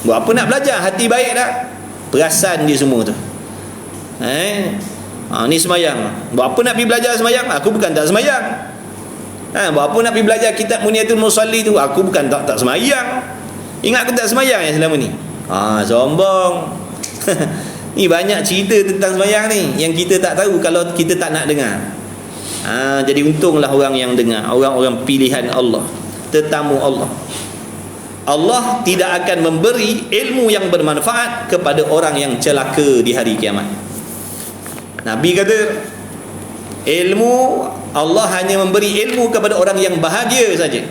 B: Buat apa nak belajar hati baik dah? Perasan dia semua tu. Ni semayang. Buat apa nak pergi belajar semayang? Aku bukan tak semayang. Buat apa nak pergi belajar kitab Muniyatul Musalli tu? Aku bukan tak semayang. Ingat aku tak semayang yang selama ni? Sombong. Ni banyak cerita tentang sembahyang ni yang kita tak tahu kalau kita tak nak dengar. Jadi untunglah orang yang dengar, orang-orang pilihan Allah, tetamu Allah. Allah tidak akan memberi ilmu yang bermanfaat kepada orang yang celaka di hari kiamat. Nabi kata, ilmu Allah hanya memberi ilmu kepada orang yang bahagia saja.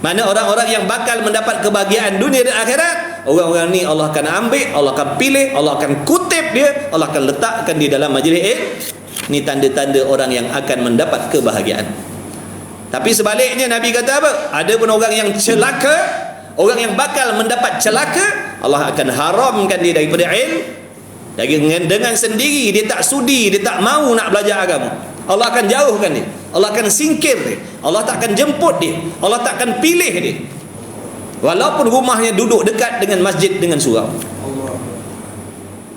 B: Mana orang-orang yang bakal mendapat kebahagiaan dunia dan akhirat, orang-orang ni Allah akan ambil, Allah akan pilih, Allah akan kutip dia, Allah akan letakkan di dalam majlis ilmu. Ni tanda-tanda orang yang akan mendapat kebahagiaan. Tapi sebaliknya Nabi kata apa? Ada pun orang yang celaka, orang yang bakal mendapat celaka, Allah akan haramkan dia daripada ilmu. Dengan sendiri dia tak sudi, dia tak mau nak belajar agama, Allah akan jauhkan dia, Allah akan singkir dia, Allah tak akan jemput dia, Allah tak akan pilih dia, walaupun rumahnya duduk dekat dengan masjid dengan surau.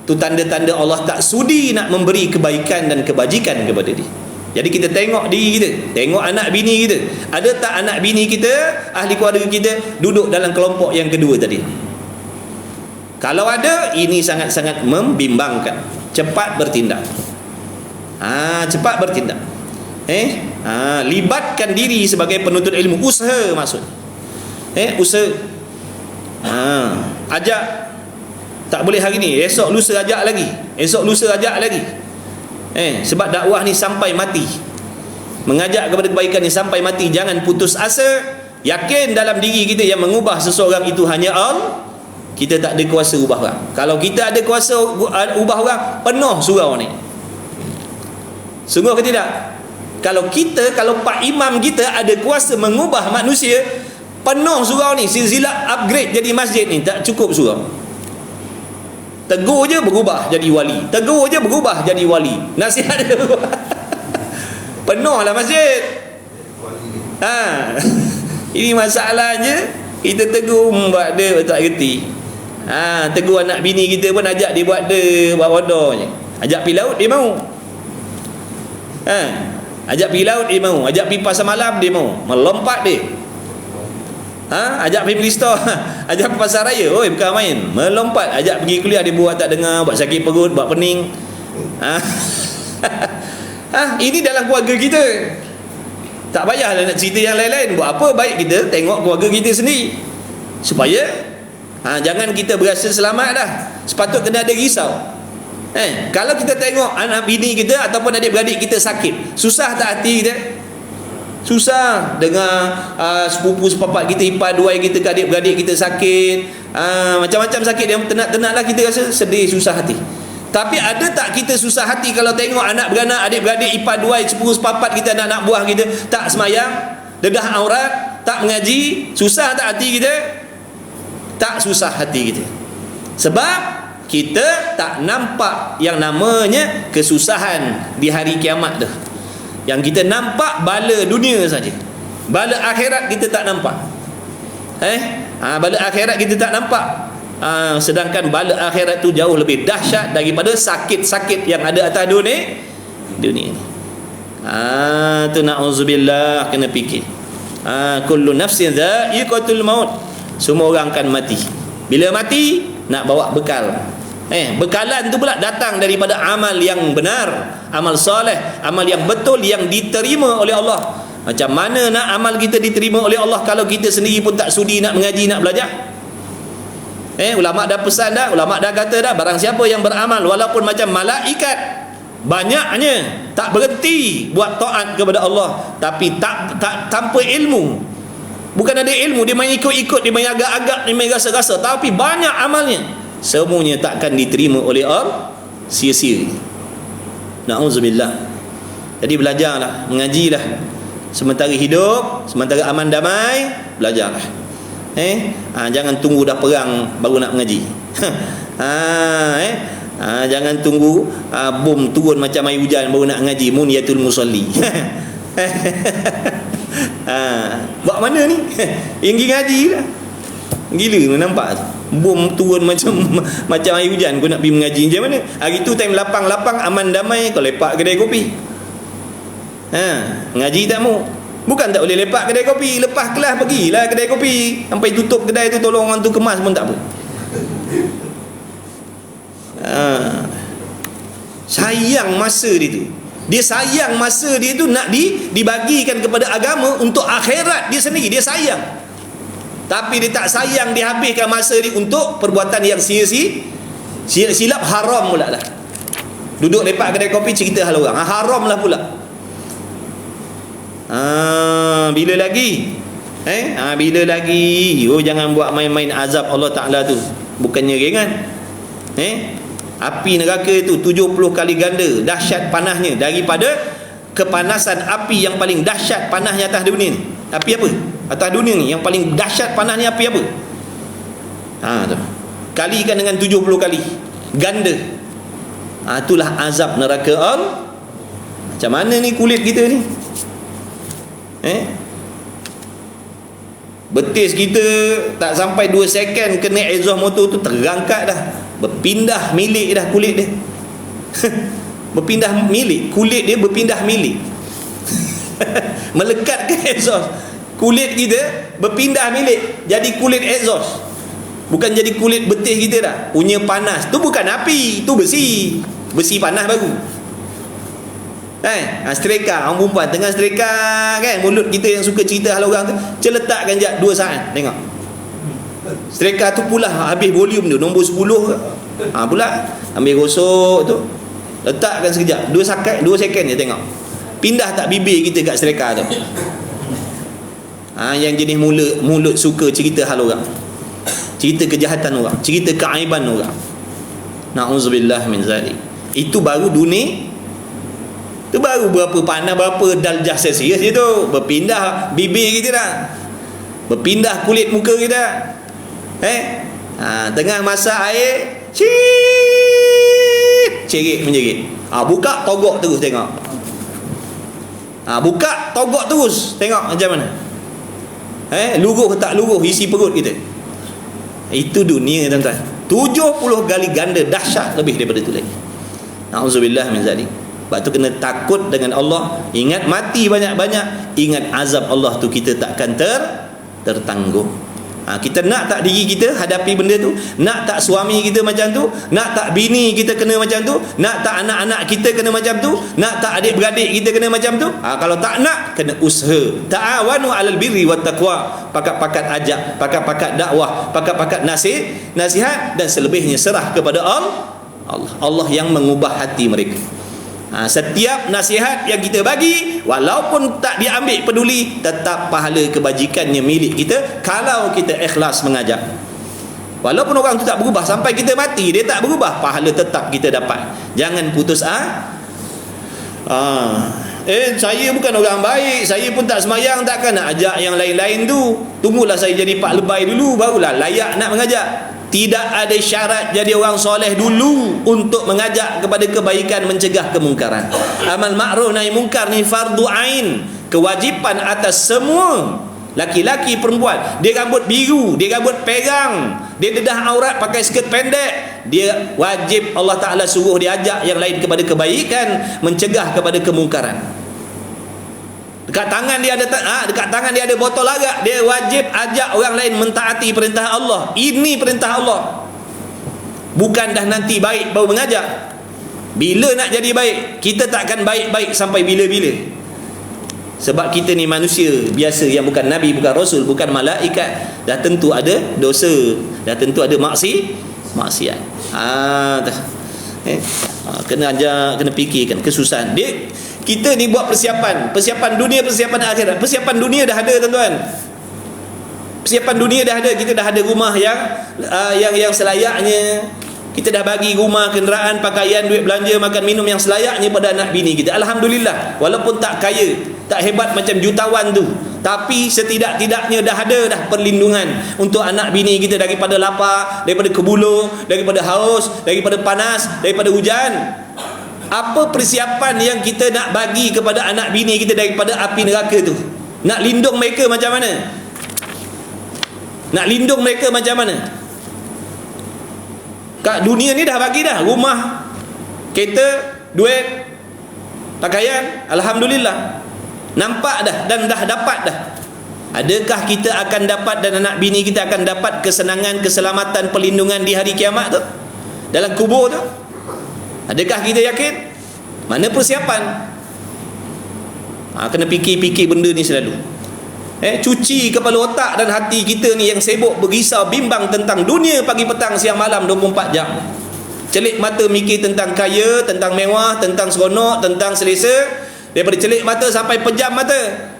B: Itu tanda-tanda Allah tak sudi nak memberi kebaikan dan kebajikan kepada dia. Jadi kita tengok diri kita, tengok anak bini kita. Ada tak anak bini kita, ahli keluarga kita duduk dalam kelompok yang kedua tadi? Kalau ada, ini sangat-sangat membimbangkan. Cepat bertindak. Cepat bertindak. Libatkan diri sebagai penuntut ilmu. Usaha maksud. Usaha. Ajak. Tak boleh hari ni, esok lusa ajak lagi. Esok lusa ajak lagi. Sebab dakwah ni sampai mati. Mengajak kepada kebaikan ni sampai mati. Jangan putus asa. Yakin dalam diri kita yang mengubah seseorang itu hanya Allah. Kita tak ada kuasa ubah orang. Kalau kita ada kuasa ubah orang, penuh surau ni. Sungguh ke tidak? Kalau Pak Imam kita ada kuasa mengubah manusia, penuh surau ni. Silsilah upgrade jadi masjid ni, tak cukup surau. Tegur je berubah jadi wali. Tegur je berubah jadi wali. Nasihat dia berubah. Penuh lah masjid. Ini masalahnya. Kita tegur buat dia tak kerti. Tegur anak bini kita pun ajak dia buat bodoh je. Ajak pergi laut dia mau. Ajak pergi laut dia mau. Ajak pergi pasar malam dia mau. Melompat dia. Ajak pergi beli store. Ajak pergi pasar raya, bukan main. Melompat. Ajak pergi kuliah, dia buat tak dengar, buat sakit perut, buat pening. Ini dalam keluarga kita. Tak payahlah nak cerita yang lain-lain. Buat apa, baik kita tengok keluarga kita sendiri, supaya jangan kita berasa selamat dah. Sepatut kena ada risau. Kalau kita tengok anak bini kita ataupun adik-beradik kita sakit, susah tak hati kita? Susah. Dengar sepupu sepapat kita, ipar dua kita, adik-beradik kita sakit, macam-macam sakit yang tenat-tenat lah, kita rasa sedih, susah hati. Tapi ada tak kita susah hati kalau tengok anak beranak, adik-beradik, ipar dua, sepupu sepapat kita, anak-anak buah kita tak semayang, dedah aurat, tak mengaji? Susah tak hati kita? Tak susah hati kita. Sebab kita tak nampak yang namanya kesusahan di hari kiamat tu. Yang kita nampak bala dunia saja. Bala akhirat kita tak nampak. Bala akhirat kita tak nampak. Sedangkan bala akhirat tu jauh lebih dahsyat daripada sakit-sakit yang ada atas dunia ni. Tu na'udzubillah, kena fikir. Kullu nafsin dha'iqatul maut. Semua orang akan mati. Bila mati, nak bawa bekal. Bekalan tu pula datang daripada amal yang benar, amal soleh, amal yang betul, yang diterima oleh Allah. Macam mana nak amal kita diterima oleh Allah kalau kita sendiri pun tak sudi nak mengaji, nak belajar? Ulama dah pesan dah, ulama dah kata dah, barang siapa yang beramal walaupun macam malaikat, banyaknya, tak berhenti buat taat kepada Allah, tapi tak tanpa ilmu. Bukan ada ilmu, dia main ikut-ikut, dia main agak-agak, dia main rasa-rasa, tapi banyak amalnya, semuanya takkan diterima oleh Allah, sia-sia. Na'udzubillah. Jadi belajarlah, mengajilah. Sementara hidup, sementara aman damai, belajarlah. Jangan tunggu dah perang baru nak mengaji. Jangan tunggu bom turun macam air hujan baru nak mengaji. Muniyatul musalli. Buat mana ni? Yang pergi ngaji lah. Gila nampak bom turun macam air hujan, kau nak pergi mengaji macam mana? Hari tu time lapang-lapang aman damai, kau lepak kedai kopi. Ngaji tak mau. Bukan tak boleh lepak kedai kopi, lepas kelas pergilah kedai kopi. Sampai tutup kedai tu, tolong orang tu kemas pun tak apa. Sayang masa dia tu. Dia sayang masa dia tu nak dibagikan kepada agama untuk akhirat dia sendiri. Dia sayang. Tapi dia tak sayang dihabiskan masa dia untuk perbuatan yang silap, haram pula lah. Duduk lepak kedai kopi cerita hal orang, haram lah pula. Bila lagi? Bila lagi? Jangan buat main-main azab Allah Ta'ala tu. Bukannya ringan. Api neraka itu 70 kali ganda dahsyat panasnya daripada kepanasan api yang paling dahsyat panasnya atas dunia ni. Api apa? Atas dunia ni yang paling dahsyat panasnya api apa? Tu. Kalikan dengan 70 kali ganda. Itulah azab neraka Allah. Macam mana ni kulit kita ni? Betis kita tak sampai 2 second kena exhaust motor tu terangkat dah. Berpindah milik dah kulit dia. Berpindah milik, kulit dia berpindah milik. Melekat ke exhaust. Kulit kita berpindah milik jadi kulit exhaust. Bukan jadi kulit betih kita dah. Punya panas tu bukan api, tu besi. Besi panas baru. Streka, orang perempuan tengah streka kan, mulut kita yang suka cerita hal orang tu, celetakkan jap 2 saat, tengok. Streka tu pula habis volume tu, nombor 10 ke. Pula ambil gosok tu, letakkan sekejap, 2 second je, tengok. Pindah tak bibir kita kat streka tu. Yang jenis mulut suka cerita hal orang, cerita kejahatan orang, cerita keaiban orang. Na'udzubillah min zalik. Itu baru dunia. Tu baru berapa panas, berapa darjah Celsius je tu. Berpindah bibir kita dah, berpindah kulit muka kita. Tengah masak air, cerit menjerit. Buka togok terus, tengok. Buka togok terus, tengok macam mana. Luruh tak luruh isi perut kita. Itu dunia, tuan-tuan. 70 kali ganda dahsyat lebih daripada itu lagi. Na'udzubillah min zalik. Sebab tu kena takut dengan Allah. Ingat mati banyak-banyak, ingat azab Allah tu kita takkan tertanggung. Kita nak tak diri kita hadapi benda tu, nak tak suami kita macam tu, nak tak bini kita kena macam tu, nak tak anak-anak kita kena macam tu, nak tak adik-beradik kita kena macam tu. Kalau tak nak, kena usaha. Ta'awanu 'alal birri wat taqwa. Pakat-pakat ajak, pakat-pakat dakwah, pakat-pakat nasihat, dan selebihnya serah kepada Allah yang mengubah hati mereka. Setiap nasihat yang kita bagi, walaupun tak diambil peduli, tetap pahala kebajikannya milik kita kalau kita ikhlas mengajak. Walaupun orang tu tak berubah sampai kita mati, dia tak berubah, pahala tetap kita dapat. Jangan putus saya bukan orang baik, saya pun tak semayang, takkan nak ajak yang lain-lain tu. Tunggulah saya jadi pak lebay dulu, barulah layak nak mengajak. Tidak ada syarat jadi orang soleh dulu untuk mengajak kepada kebaikan, mencegah kemungkaran. Amal ma'ruf nahi mungkar ni fardu ain, kewajipan atas semua laki-laki perempuan. Dia rambut biru, dia rambut perang, dia dedah aurat pakai skirt pendek, dia wajib Allah Ta'ala suruh dia ajak yang lain kepada kebaikan, mencegah kepada kemungkaran. Dekat tangan dia ada botol arak, dia wajib ajak orang lain mentaati perintah Allah. Ini perintah Allah. Bukan dah nanti baik baru mengajak. Bila nak jadi baik? Kita takkan baik-baik sampai bila-bila. Sebab kita ni manusia biasa yang bukan nabi, bukan rasul, bukan malaikat. Dah tentu ada dosa, dah tentu ada maksiat. Kena ajak, kena fikirkan kesusahan dia. Kita ni buat persiapan dunia, persiapan akhirat. Persiapan dunia dah ada, tuan-tuan. Persiapan dunia dah ada. Kita dah ada rumah yang selayaknya. Kita dah bagi rumah, kenderaan, pakaian, duit belanja, makan minum yang selayaknya pada anak bini kita. Alhamdulillah. Walaupun tak kaya, tak hebat macam jutawan tu, tapi setidak-tidaknya dah ada dah perlindungan untuk anak bini kita daripada lapar, daripada kebuluh, daripada haus, daripada panas, daripada hujan. Apa persiapan yang kita nak bagi kepada anak bini kita daripada api neraka tu? Nak lindung mereka macam mana? Nak lindung mereka macam mana? Kat dunia ni dah bagi dah rumah, kereta, duit, pakaian, alhamdulillah. Nampak dah dan dah dapat dah. Adakah kita akan dapat dan anak bini kita akan dapat kesenangan, keselamatan, perlindungan di hari kiamat tu? Dalam kubur tu? Adakah kita yakin? Mana persiapan? Kena fikir-fikir benda ni selalu. Cuci kepala otak dan hati kita ni yang sibuk berisau bimbang tentang dunia pagi petang siang malam 24 jam. Celik mata mikir tentang kaya, tentang mewah, tentang seronok, tentang selesa. Daripada celik mata sampai pejam mata.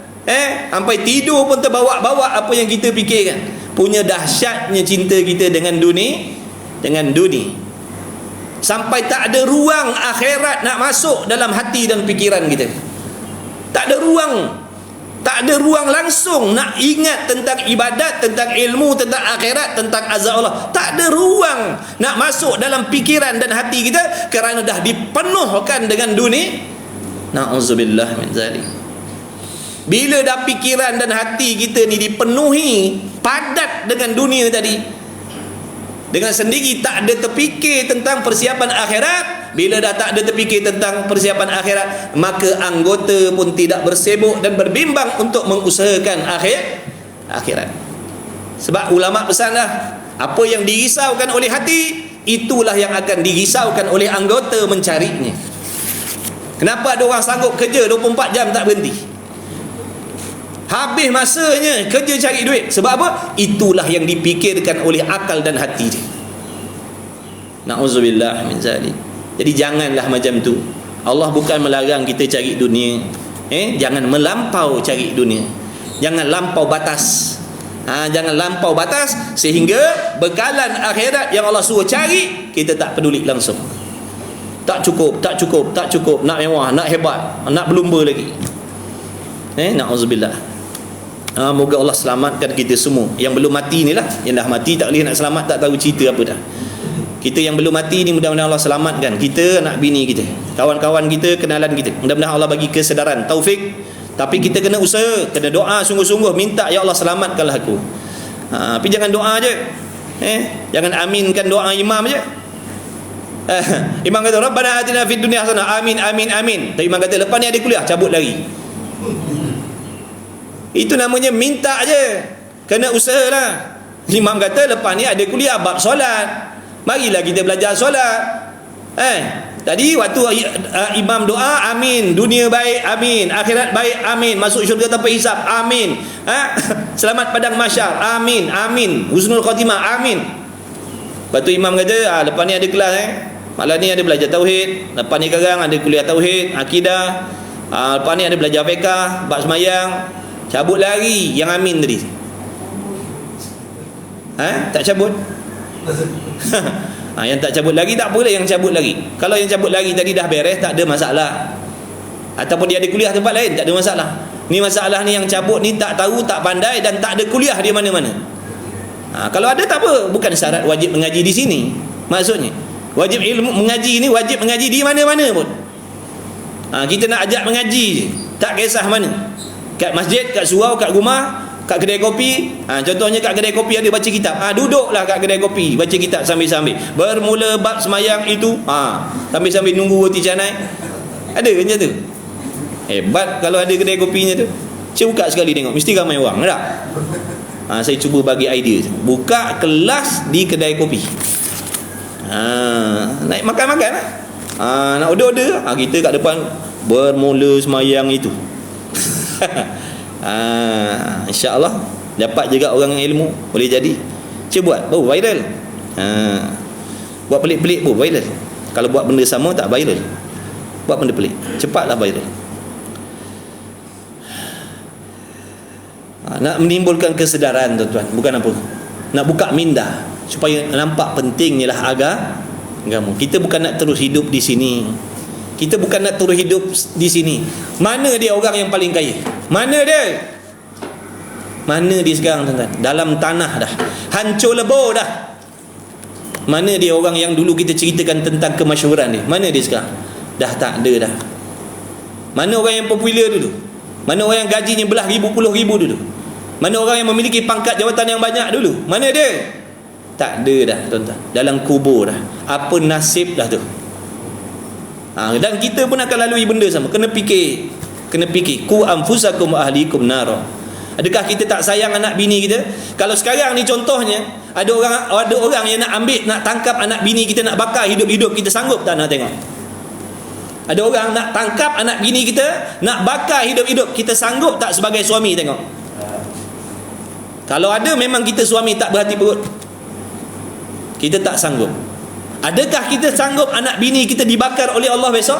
B: Sampai tidur pun terbawa-bawa apa yang kita fikirkan. Punya dahsyatnya cinta kita dengan dunia. Sampai tak ada ruang akhirat nak masuk dalam hati dan fikiran kita. Tak ada ruang langsung nak ingat tentang ibadat, tentang ilmu, tentang akhirat, tentang azab Allah. Tak ada ruang nak masuk dalam fikiran dan hati kita kerana dah dipenuhkan dengan dunia. Na'udzubillah min zalik. Bila dah fikiran dan hati kita ni dipenuhi padat dengan dunia tadi, dengan sendiri tak ada terfikir tentang persiapan akhirat, bila dah tak ada terfikir tentang persiapan akhirat, maka anggota pun tidak bersibuk dan berbimbang untuk mengusahakan akhirat. Sebab ulama pesan dah, apa yang dirisaukan oleh hati, itulah yang akan dirisaukan oleh anggota mencarinya. Kenapa ada orang sanggup kerja 24 jam tak berhenti? Habis masanya kerja cari duit. Sebab apa? Itulah yang dipikirkan oleh akal dan hati dia. Na'udzubillah min zalik. Jadi janganlah macam tu. Allah bukan melarang kita cari dunia. Jangan melampau cari dunia. Jangan lampau batas. Jangan lampau batas sehingga bekalan akhirat yang Allah suruh cari, kita tak peduli langsung. Tak cukup, nak mewah, nak hebat, nak berlumba lagi. Na'udzubillah. Moga Allah selamatkan kita semua. Yang belum mati ni lah, yang dah mati tak boleh nak selamat, tak tahu cerita apa dah. Kita yang belum mati ni, mudah-mudahan Allah selamatkan kita, anak bini kita, kawan-kawan kita, kenalan kita. Mudah-mudahan Allah bagi kesedaran, taufik. Tapi kita kena usaha, kena doa sungguh-sungguh, minta ya Allah selamatkanlah aku. Tapi jangan doa je. Jangan aminkan doa imam je. Imam kata Rabbana atina fid dunya hasanah, amin amin amin. Tapi imam kata lepas ni ada kuliah, cabut lagi. Itu namanya minta je. Kena usahalah. Imam kata lepas ni ada kuliah bab solat, marilah kita belajar solat. Tadi waktu imam doa, amin, dunia baik, amin, akhirat baik, amin, masuk syurga tanpa hisab, amin, selamat padang mahsyar, amin, amin, husnul khatimah, amin. Lepas tu imam kata, lepas ni ada kelas, malam ni ada belajar tauhid, lepas ni sekarang ada kuliah tauhid, akidah, lepas ni ada belajar fiqh, bab semayang. Cabut lagi yang amin tadi. Tak cabut? Yang tak cabut lagi tak apalah, yang cabut lagi. Kalau yang cabut lagi tadi dah beres, tak ada masalah. Ataupun dia ada kuliah tempat lain, tak ada masalah. Ni masalah ni yang cabut ni tak tahu, tak pandai dan tak ada kuliah di mana-mana. Kalau ada tak apa, bukan syarat wajib mengaji di sini. Maksudnya wajib ilmu mengaji ni wajib mengaji di mana-mana pun. Kita nak ajak mengaji je, tak kisah mana. Kat masjid, kat surau, kat rumah, kat kedai kopi. Contohnya kat kedai kopi ada baca kitab. Duduklah kat kedai kopi, baca kitab sambil-sambil. Bermula bab semayang itu, sambil-sambil nunggu roti canai. Ada kan macam tu? Hebat kalau ada kedai kopinya tu. Saya buka sekali tengok, mesti ramai orang tak? Saya cuba bagi idea. Buka kelas di kedai kopi. Naik makan-makan lah. Nak order-order, kita kat depan bermula semayang itu. InsyaAllah dapat juga orang ilmu, boleh jadi. Cuba buat, viral. Buat pelik-pelik pun viral. Kalau buat benda sama tak viral. Buat benda pelik, cepatlah viral. Nak menimbulkan kesedaran tuan-tuan, bukan apa, nak buka minda supaya nampak pentingnya lah agama. Kita bukan nak terus hidup di sini. Kita bukan nak terus hidup di sini. Mana dia orang yang paling kaya? Mana dia? Mana dia sekarang tuan-tuan? Dalam tanah dah, hancur lebur dah. Mana dia orang yang dulu kita ceritakan tentang kemasyhuran dia? Mana dia sekarang? Dah tak ada dah. Mana orang yang popular dulu? Mana orang yang gajinya belah ribu, puluh ribu dulu? Mana orang yang memiliki pangkat jawatan yang banyak dulu? Mana dia? Tak ada dah tuan-tuan. Dalam kubur dah. Apa nasib dah tu? Dan kita pun akan lalui benda sama. Kena fikir. Ku anfusakum ahlikum nara. Adakah kita tak sayang anak bini kita? Kalau sekarang ni contohnya ada orang yang nak ambil, nak tangkap anak bini kita, nak bakar hidup-hidup, kita sanggup tak nak tengok? Ada orang nak tangkap anak bini kita, nak bakar hidup-hidup, kita sanggup tak sebagai suami tengok? Kalau ada, memang kita suami tak berhati perut. Kita tak sanggup. Adakah kita sanggup anak bini kita dibakar oleh Allah besok?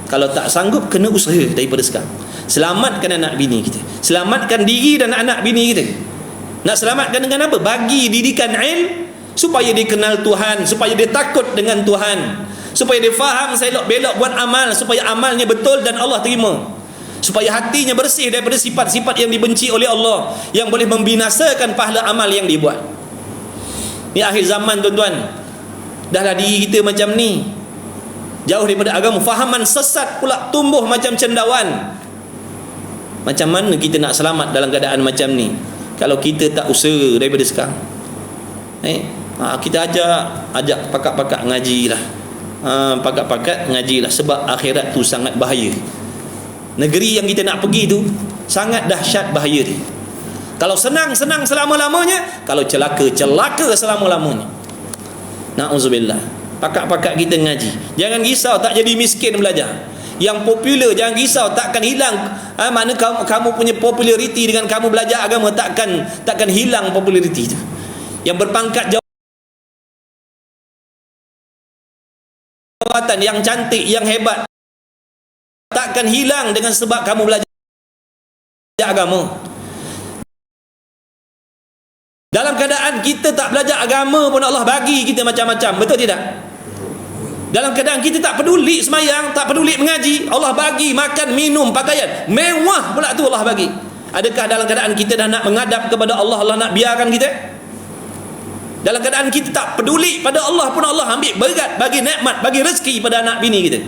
B: Kalau tak sanggup, kena usaha daripada sekarang. Selamatkan anak bini kita, selamatkan diri dan anak bini kita. Nak selamatkan dengan apa? Bagi didikan ilmu supaya dia kenal Tuhan, supaya dia takut dengan Tuhan, supaya dia faham selok belok buat amal, supaya amalnya betul dan Allah terima, supaya hatinya bersih daripada sifat-sifat yang dibenci oleh Allah, yang boleh membinasakan pahala amal yang dibuat. Ni akhir zaman tuan-tuan. Dahlah diri kita macam ni, jauh daripada agama, fahaman sesat pula tumbuh macam cendawan. Macam mana kita nak selamat dalam keadaan macam ni kalau kita tak usaha daripada sekarang? Kita ajak pakak-pakak ngaji lah. pakat-pakat ngajilah, sebab akhirat tu sangat bahaya. Negeri yang kita nak pergi tu sangat dahsyat bahaya dia. Kalau senang-senang selama-lamanya, kalau celaka selama-lamanya. Na'udzubillah. Pakat-pakat kita ngaji. Jangan risau tak jadi miskin belajar. Yang popular jangan risau, takkan hilang. Makna kamu punya populariti dengan kamu belajar agama takkan hilang populariti itu. Yang berpangkat jawatan, yang cantik, yang hebat, takkan hilang dengan sebab kamu belajar agama. Dalam keadaan kita tak belajar agama pun Allah bagi kita macam-macam, betul tidak? Dalam keadaan kita tak peduli semayang, tak peduli mengaji, Allah bagi makan, minum, pakaian mewah pula tu Allah bagi. Adakah dalam keadaan kita dah nak menghadap kepada Allah, Allah nak biarkan kita? Dalam keadaan kita tak peduli pada Allah pun Allah ambil berat, bagi nikmat, bagi rezeki pada anak bini kita,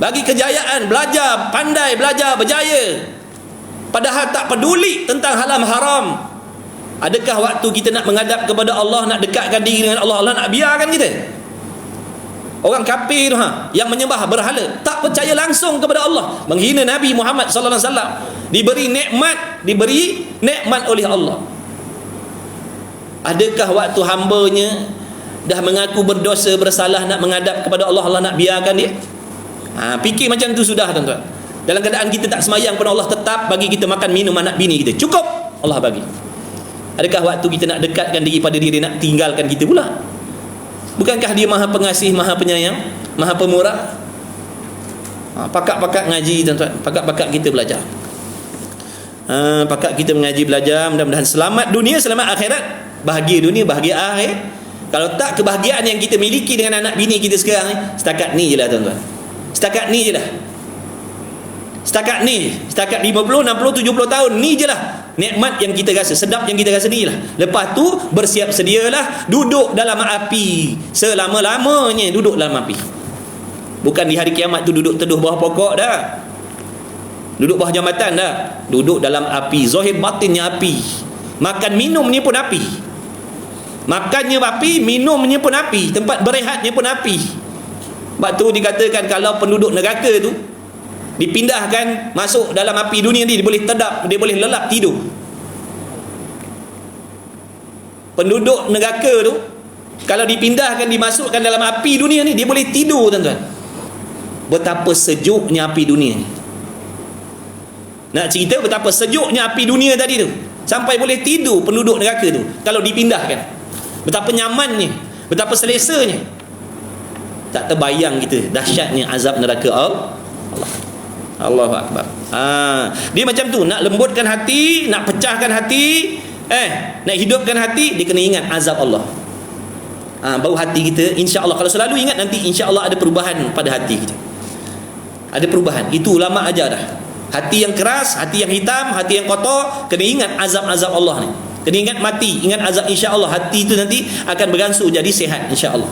B: bagi kejayaan, belajar, pandai belajar, berjaya, padahal tak peduli tentang haram haram. Adakah waktu kita nak menghadap kepada Allah, nak dekatkan diri dengan Allah, Allah nak biarkan kita? Orang kafir yang menyembah berhala, tak percaya langsung kepada Allah, menghina Nabi Muhammad sallallahu alaihi wasallam, diberi nikmat oleh Allah. Adakah waktu hambanya dah mengaku berdosa, bersalah, nak menghadap kepada Allah, Allah nak biarkan dia? Fikir macam tu sudah, tuan-tuan. Dalam keadaan kita tak semayang pun Allah tetap bagi kita makan minum anak bini kita, cukup Allah bagi. Adakah waktu kita nak dekatkan diri pada diri, nak tinggalkan kita pula? Bukankah dia maha pengasih, maha penyayang, maha pemurah? Pakat-pakat ngaji, tuan-tuan. Pakat-pakat kita belajar. Pakat kita mengaji, belajar. Mudah-mudahan selamat dunia, selamat akhirat. Bahagia dunia, bahagia akhirat. Kalau tak, kebahagiaan yang kita miliki dengan anak bini kita sekarang ni, setakat ni je lah, tuan-tuan. Setakat ni je lah. Setakat ni, setakat 50, 60, 70 tahun ni je lah nikmat yang kita rasa, sedap yang kita rasa ni lah. Lepas tu bersiap sedialah duduk dalam api selama-lamanya, duduk dalam api. Bukan di hari kiamat tu duduk teduh bawah pokok dah, duduk bawah jambatan dah, duduk dalam api, zahir batinnya api. Makan minum ni pun api, makannya api, minumnya pun api, tempat berehatnya pun api. Sebab tu dikatakan kalau penduduk neraka tu dipindahkan masuk dalam api dunia ni, dia boleh tedap, dia boleh lelap tidur. Penduduk neraka tu kalau dipindahkan, dimasukkan dalam api dunia ni, dia boleh tidur, tuan-tuan. Betapa sejuknya api dunia ni. Nak cerita betapa sejuknya api dunia tadi tu, sampai boleh tidur penduduk neraka tu kalau dipindahkan. Betapa nyamannya, betapa selesanya. Tak terbayang kita dahsyatnya azab neraka Allah. Allahu Akbar. Dia macam tu, nak lembutkan hati, nak pecahkan hati, nak hidupkan hati, dia kena ingat azab Allah. Baru hati kita, insya-Allah, kalau selalu ingat, nanti insya-Allah ada perubahan pada hati kita. Ada perubahan. Itu ulama ajar dah. Hati yang keras, hati yang hitam, hati yang kotor, kena ingat azab-azab Allah ni. Kena ingat mati, ingat azab, insya-Allah hati itu nanti akan beransur jadi sihat, insya-Allah.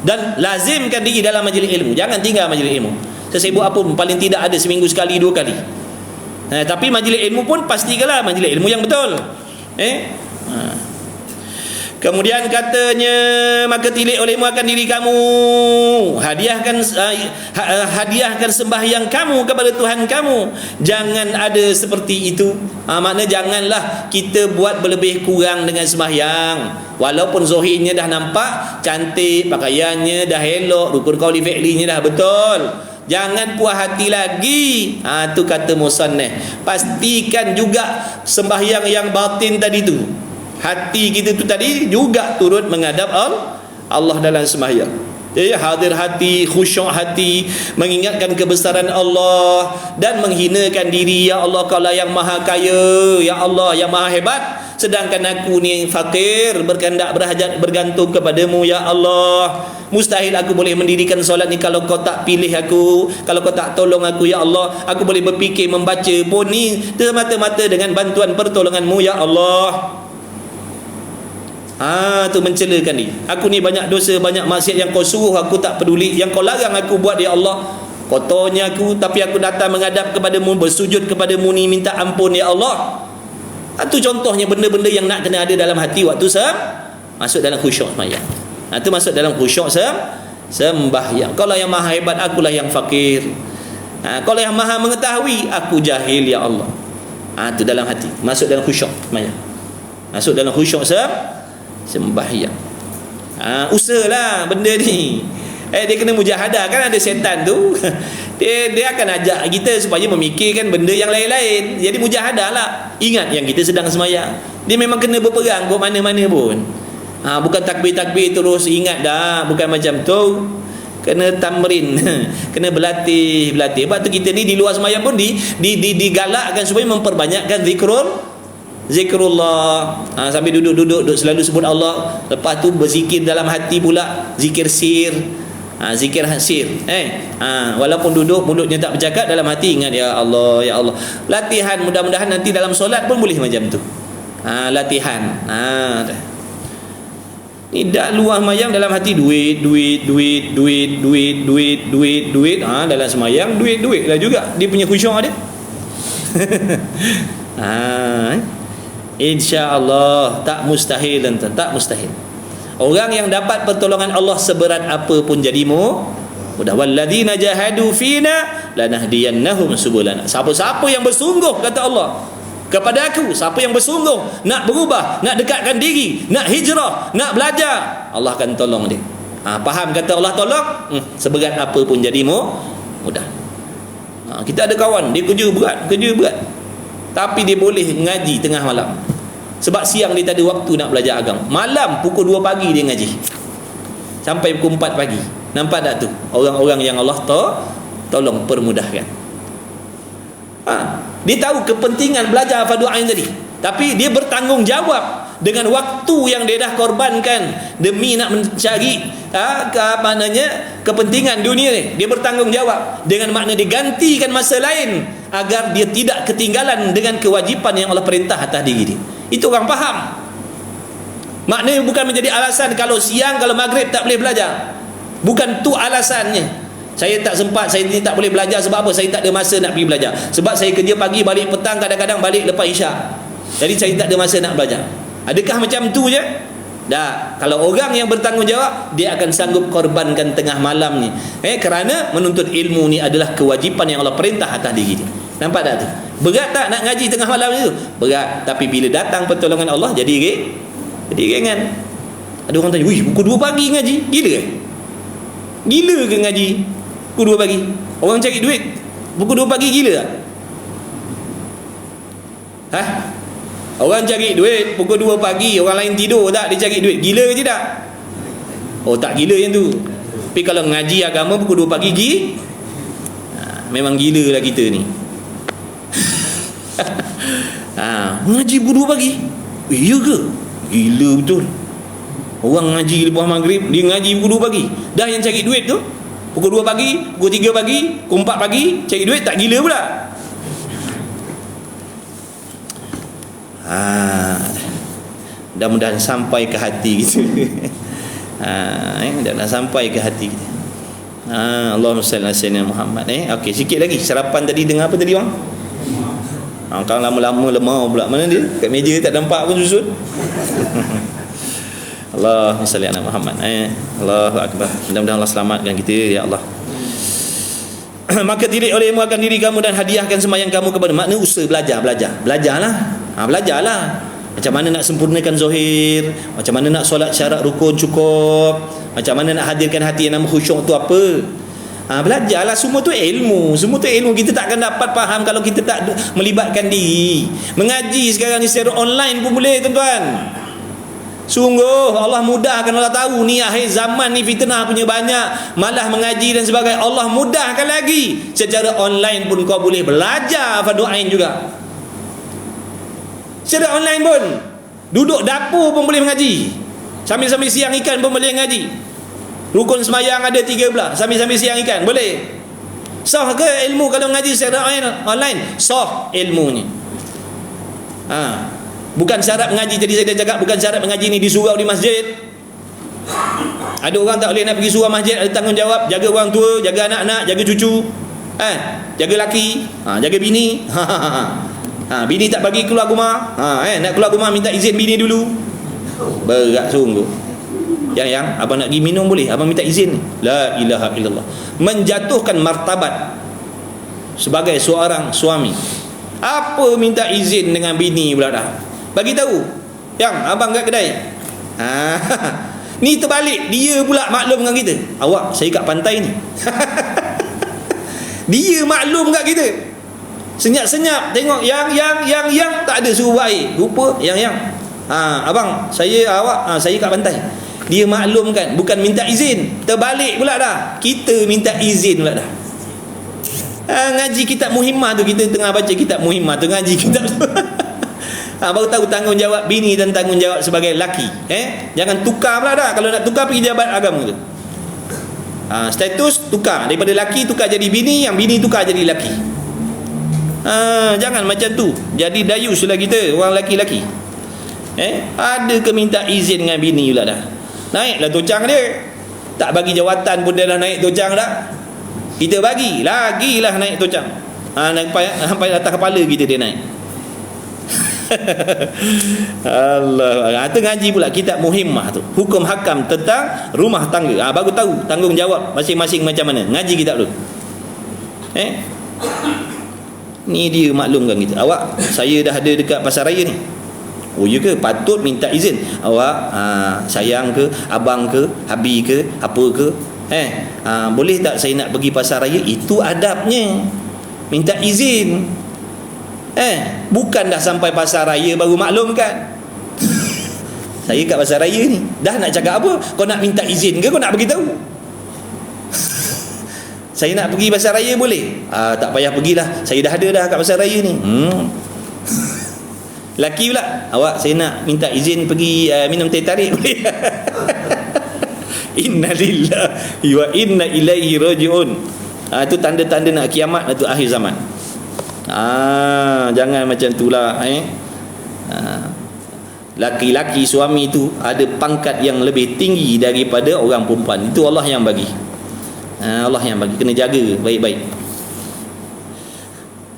B: Dan lazimkan diri dalam majlis ilmu. Jangan tinggal majlis ilmu. Sesibuk apa pun, paling tidak ada seminggu sekali, 2 kali. Tapi majlis ilmu pun pastikanlah majlis ilmu yang betul. Kemudian katanya, maka tilik olehmu akan diri kamu, hadiahkan sembahyang kamu kepada Tuhan kamu. Jangan ada seperti itu. Makna janganlah kita buat berlebih kurang dengan sembahyang. Walaupun zahirnya dah nampak cantik, pakaiannya dah elok, rukun qauli fi'linya dah betul, jangan puas hati lagi. Tu kata musannaf, pastikan juga sembahyang yang batin tadi tu, hati kita tu tadi juga turut menghadap Allah dalam sembahyang. Hadir hati, khusyuk hati, mengingatkan kebesaran Allah dan menghinakan diri. Ya Allah, Kaulah yang maha kaya, ya Allah yang maha hebat, sedangkan aku ni fakir, berkehendak berhajat, bergantung kepadamu. Ya Allah, mustahil aku boleh mendirikan solat ni kalau kau tak pilih aku, kalau kau tak tolong aku. Ya Allah, aku boleh berfikir membaca pun ni semata-mata dengan bantuan pertolonganmu. Ya Allah. Tu mencelakan dia. Aku ni banyak dosa, banyak maksiat yang kau suruh aku tak peduli, yang kau larang aku buat. Ya Allah, kotornya aku, tapi aku datang menghadap kepadamu, bersujud kepadamu ni, minta ampun. Ya Allah. Itu contohnya benda-benda yang nak kena ada dalam hati waktu masuk dalam khusyuk semayang. Itu masuk dalam khusyuk
A: sembahyang. Kaulah yang maha hebat, akulah yang fakir. Kaulah yang maha mengetahui, aku jahil ya Allah. Itu dalam hati, masuk dalam khusyuk sembahyang. Masuk dalam khusyuk sembahyang. Usahalah benda ni. Dia kena mujahadah. Kan ada setan tu dia akan ajak kita supaya memikirkan benda yang lain-lain. Jadi mujahadah lah. Ingat yang kita sedang sembahyang. Dia memang kena berperang ke mana-mana pun. Bukan takbir-takbir terus ingat dah. Bukan macam tu. Kena tamrin. Kena berlatih. Sebab tu kita ni di luar sembahyang pun digalakkan supaya memperbanyakkan zikrullah. Sambil duduk selalu sebut Allah. Lepas tu berzikir dalam hati pula, zikir sir. Zikir sir. Walaupun duduk mulutnya tak bercakap, dalam hati ingat ya Allah, ya Allah. Latihan, mudah-mudahan nanti dalam solat pun boleh macam tu. Latihan. Ni dah luar mayang, dalam hati duit. Dalam semayang duit lah juga. Dia punya khusyuk dia. InsyaAllah tak mustahil, tak mustahil. Orang yang dapat pertolongan Allah seberat apa pun jadi mudah. Walladzina jahadu fina lanahdiyannahum subulana. Siapa-siapa yang bersungguh, kata Allah, kepada aku, siapa yang bersungguh nak berubah, nak dekatkan diri, nak hijrah, nak belajar, Allah akan tolong dia. Faham kata Allah tolong? Seberat apa pun jadi mudah. Kita ada kawan, dia kerja berat, tapi dia boleh ngaji tengah malam. Sebab siang dia tak ada waktu nak belajar agama. Malam pukul 2 pagi dia ngaji sampai pukul 4 pagi. Nampak tak tu? Orang-orang yang Allah tolong permudahkan. Dia tahu kepentingan belajar fardu ain tadi, tapi dia bertanggungjawab dengan waktu yang dia dah korbankan demi nak mencari kepentingan dunia ni. Dia bertanggungjawab dengan makna digantikan masa lain agar dia tidak ketinggalan dengan kewajipan yang Allah perintah atas diri dia. Itu orang faham. Maknanya bukan menjadi alasan kalau siang, kalau maghrib tak boleh belajar. Bukan tu alasannya. Saya tak sempat, saya tak boleh belajar. Sebab apa? Saya tak ada masa nak pergi belajar. Sebab saya kerja pagi, balik petang, kadang-kadang balik lepas isyak. Jadi saya tak ada masa nak belajar. Adakah macam tu je? Tak. Kalau orang yang bertanggungjawab, dia akan sanggup korbankan tengah malam ni. Kerana menuntut ilmu ni adalah kewajipan yang Allah perintah atas diri dia. Nampak tak tu? Berat tak nak ngaji tengah malam ni tu? Berat. Tapi bila datang pertolongan Allah, jadi ringan. Ada orang tanya, pukul 2 pagi ngaji? Gila ke? Gila ke ngaji pukul 2 pagi? Orang cari duit pukul 2 pagi gila tak? Orang cari duit pukul 2 pagi, orang lain tidur tak, dia cari duit. Gila ke tidak? Tak gila yang tu. Tapi kalau ngaji agama pukul 2 pagi memang gila lah kita ni. Ngaji pukul 2 pagi, iya ke? Gila betul. Orang ngaji lepas maghrib, dia ngaji pukul 2 pagi. Dah yang cari duit tu pukul 2 pagi, pukul 3 pagi, pukul 4 pagi cari duit, tak gila pula. Mudah-mudahan sampai ke hati kita. Mudah-mudahan sampai ke hati kita. Allahumma salli ala sayyidina Muhammad. Okey, sikit lagi. Sarapan tadi dengar apa tadi bang? Kalau lama-lama lemah pula. Mana dia? Kat meja tak nampak pun susun. Allahumma salli ala Muhammad. Allahu akbar. Mudah-mudahan Allah selamatkan kita ya Allah. Maka tilik olehmu akan diri kamu dan hadiahkan sembahyang kamu kepada. Makna usaha belajarlah. Belajarlah. Macam mana nak sempurnakan zahir, macam mana nak solat syarat rukun cukup, macam mana nak hadirkan hati yang nama khusyuk tu apa. Belajarlah. Semua tu ilmu. Kita tak akan dapat faham kalau kita tak melibatkan diri. Mengaji sekarang ni secara online pun boleh tuan-tuan. Sungguh Allah mudahkan. Allah tahu ni akhir zaman ni fitnah punya banyak, malah mengaji dan sebagainya. Allah mudahkan lagi. Secara online pun kau boleh belajar fardu ain juga. Secara online pun, duduk dapur pun boleh mengaji. Sambil-sambil siang ikan pun boleh mengaji. Rukun semayang ada 13, sambil-sambil siang ikan boleh. Sah ke ilmu kalau mengaji secara online? Sah ilmunya. Bukan syarat mengaji, tadi saya dah cakap, bukan syarat mengaji ni di surau di masjid. Ada orang tak boleh nak pergi surau masjid, ada tanggungjawab jaga orang tua, jaga anak-anak, jaga cucu, jaga laki, jaga bini. Bini tak bagi keluar rumah, nak keluar rumah minta izin bini dulu. Berat sungguh.
B: Yang abang nak pergi minum boleh, abang minta izin. La ilaha illallah. Menjatuhkan martabat sebagai seorang suami. Apa minta izin dengan bini pula dah. Bagi tahu, yang abang kat kedai. Ni terbalik, dia pula maklum dengan kita. Awak, saya kat pantai ni. Dia maklum kat kita. Senyap-senyap tengok yang tak ada suruh buat air. Rupa yang. Abang, saya kat pantai. Dia maklumkan, bukan minta izin. Terbalik pula dah. Kita minta izin pula dah. Ngaji kitab Muhimmah tu, kita tengah baca kitab Muhimmah tu, ngaji kitab tu. Baru tahu tanggungjawab bini dan tanggungjawab sebagai laki. Jangan tukar pula dah. Kalau nak tukar, pergi jabat agama tu. Status tukar, daripada laki tukar jadi bini, yang bini tukar jadi laki. Jangan macam tu. Jadi dayus lah kita, orang laki-laki. Ada ke minta izin dengan bini pula dah. Naiklah tocang dia. Tak bagi jawatan pun dia dah naik tocang dah. Kita bagi, lagilah naik tocang. Sampai atas kepala kita dia naik. Allah. Itu ngaji pula kitab Muhimmah tu. Hukum hakam tentang rumah tangga. Baru tahu tanggungjawab masing-masing macam mana. Ngaji kitab tu. Ni dia maklumkan kita. Awak, saya dah ada dekat pasar raya ni. Oh ya ke? Patut minta izin. Awak sayang ke, abang ke, habi ke, apa ke, boleh tak saya nak pergi pasar raya? Itu adabnya. Minta izin. Bukan dah sampai pasar raya baru maklumkan. Saya kat pasar raya ni. Dah nak cakap apa? Kau nak minta izin ke kau nak beritahu? Saya nak pergi pasar raya boleh? Tak payah pergilah, saya dah ada dah kat pasar raya ni. Laki pula, awak saya nak minta izin pergi minum teh tarik boleh? Inna lillahi wa inna ilaihi raji'un. Itu tanda-tanda nak kiamat, itu akhir zaman. Jangan macam itulah. Laki-laki suami itu ada pangkat yang lebih tinggi daripada orang perempuan. Itu Allah yang bagi. Allah yang bagi, kena jaga baik-baik.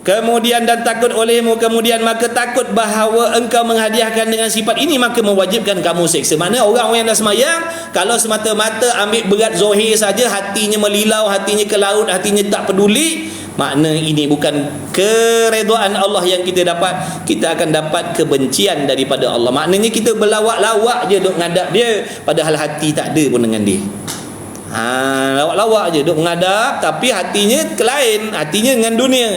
B: Kemudian dan takut olehmu, kemudian maka takut bahawa engkau menghadiahkan dengan sifat ini, maka mewajibkan kamu seksa. Mana orang-orang yang dah semayang, kalau semata-mata ambil berat zohir saja, hatinya melilau, hatinya ke laut, hatinya tak peduli, makna ini bukan keredaan Allah yang kita dapat. Kita akan dapat kebencian daripada Allah. Maknanya kita berlawak-lawak je duk ngadap dia, padahal hati tak ada pun dengan dia. Lawak-lawak je duk menghadap, tapi hatinya ke lain, hatinya dengan dunia.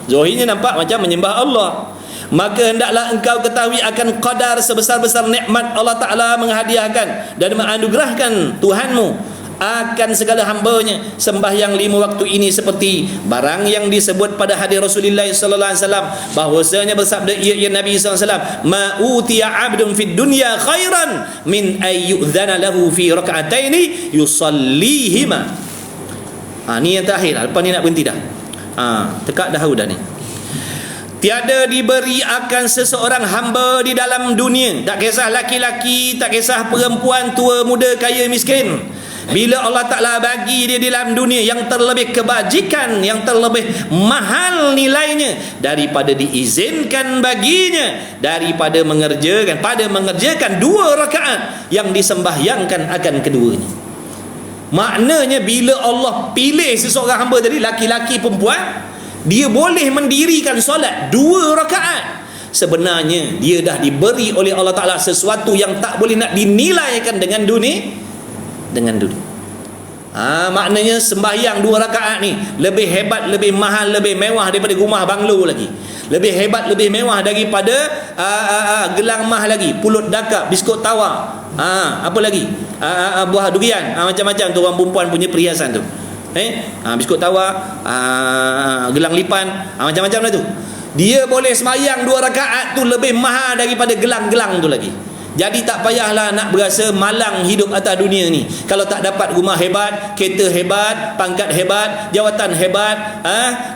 B: Zahirnya nampak macam menyembah Allah. Maka hendaklah engkau ketahui akan qadar sebesar-besar nikmat Allah Ta'ala menghadiahkan dan menganugerahkan Tuhanmu akan segala hambanya. Sembahyang 5 waktu ini seperti barang yang disebut pada hadis Rasulullah sallallahu alaihi wasallam, bahwasanya bersabda ia Nabi sallallahu alaihi wasallam, ma utiya 'abdun fid dunya khairan min ay yu'dzana lahu fi rak'ataini yusallihima. Ni yang terakhir. Lepas ni nak berhenti dah. Tekak dah ni. Tiada diberi akan seseorang hamba di dalam dunia, tak kisah laki-laki, tak kisah perempuan, tua, muda, kaya, miskin, bila Allah Ta'ala bagi dia di dalam dunia yang terlebih kebajikan, yang terlebih mahal nilainya daripada diizinkan baginya daripada mengerjakan 2 rakaat yang disembahyangkan akan keduanya. Maknanya bila Allah pilih seseorang hamba tadi, laki-laki, perempuan, dia boleh mendirikan solat 2 rakaat. Sebenarnya dia dah diberi oleh Allah Ta'ala sesuatu yang tak boleh nak dinilaikan dengan dunia. Maknanya sembahyang 2 rakaat ni lebih hebat, lebih mahal, lebih mewah daripada rumah banglo lagi. Lebih hebat, lebih mewah daripada gelang mah lagi, pulut dakap, biskut tawa, apa lagi, buah durian, macam-macam tu orang perempuan punya perhiasan tu. Biskut tawa, gelang lipan, macam-macam lah tu. Dia boleh sembahyang 2 rakaat tu lebih mahal daripada gelang-gelang tu lagi. Jadi tak payahlah nak berasa malang hidup atas dunia ni. Kalau tak dapat rumah hebat, kereta hebat, pangkat hebat, jawatan hebat,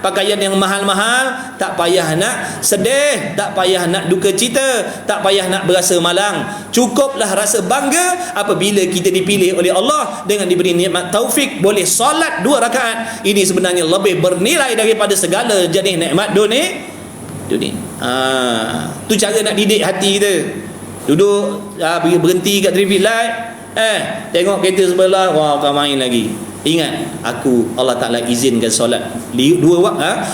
B: pakaian yang mahal-mahal, tak payah nak sedih, tak payah nak duka cita, tak payah nak berasa malang. Cukuplah rasa bangga apabila kita dipilih oleh Allah dengan diberi nikmat taufik boleh solat 2 rakaat. Ini sebenarnya lebih bernilai daripada segala jenis nikmat dunia. Tu cara nak didik hati kita. Duduk berhenti kat traffic light,
A: Tengok kereta sebelah, wah kau main lagi. Ingat, Allah Ta'ala izinkan solat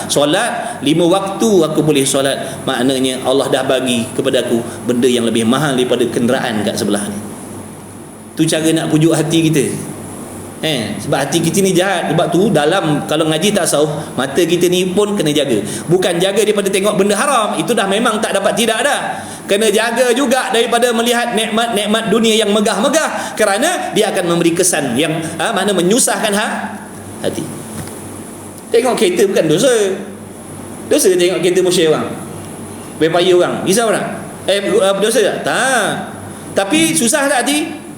A: solat 5 waktu aku boleh solat. Maknanya Allah dah bagi kepada aku benda yang lebih mahal daripada kenderaan kat sebelah ni. Tu cara nak pujuk hati kita. Sebab hati kita ni jahat. Sebab tu dalam kalau ngaji tasawuf, mata kita ni pun kena jaga. Bukan jaga daripada tengok benda haram, itu dah memang tak dapat tidak dah. Kena jaga juga daripada melihat nikmat-nikmat dunia yang megah-megah, kerana dia akan memberi kesan yang mana menyusahkan hati. Tengok kereta bukan dosa. Dosa tengok kereta Porsche orang, berpaya orang, risau tak? Dosa tak? Tak. Tapi susah tak hati?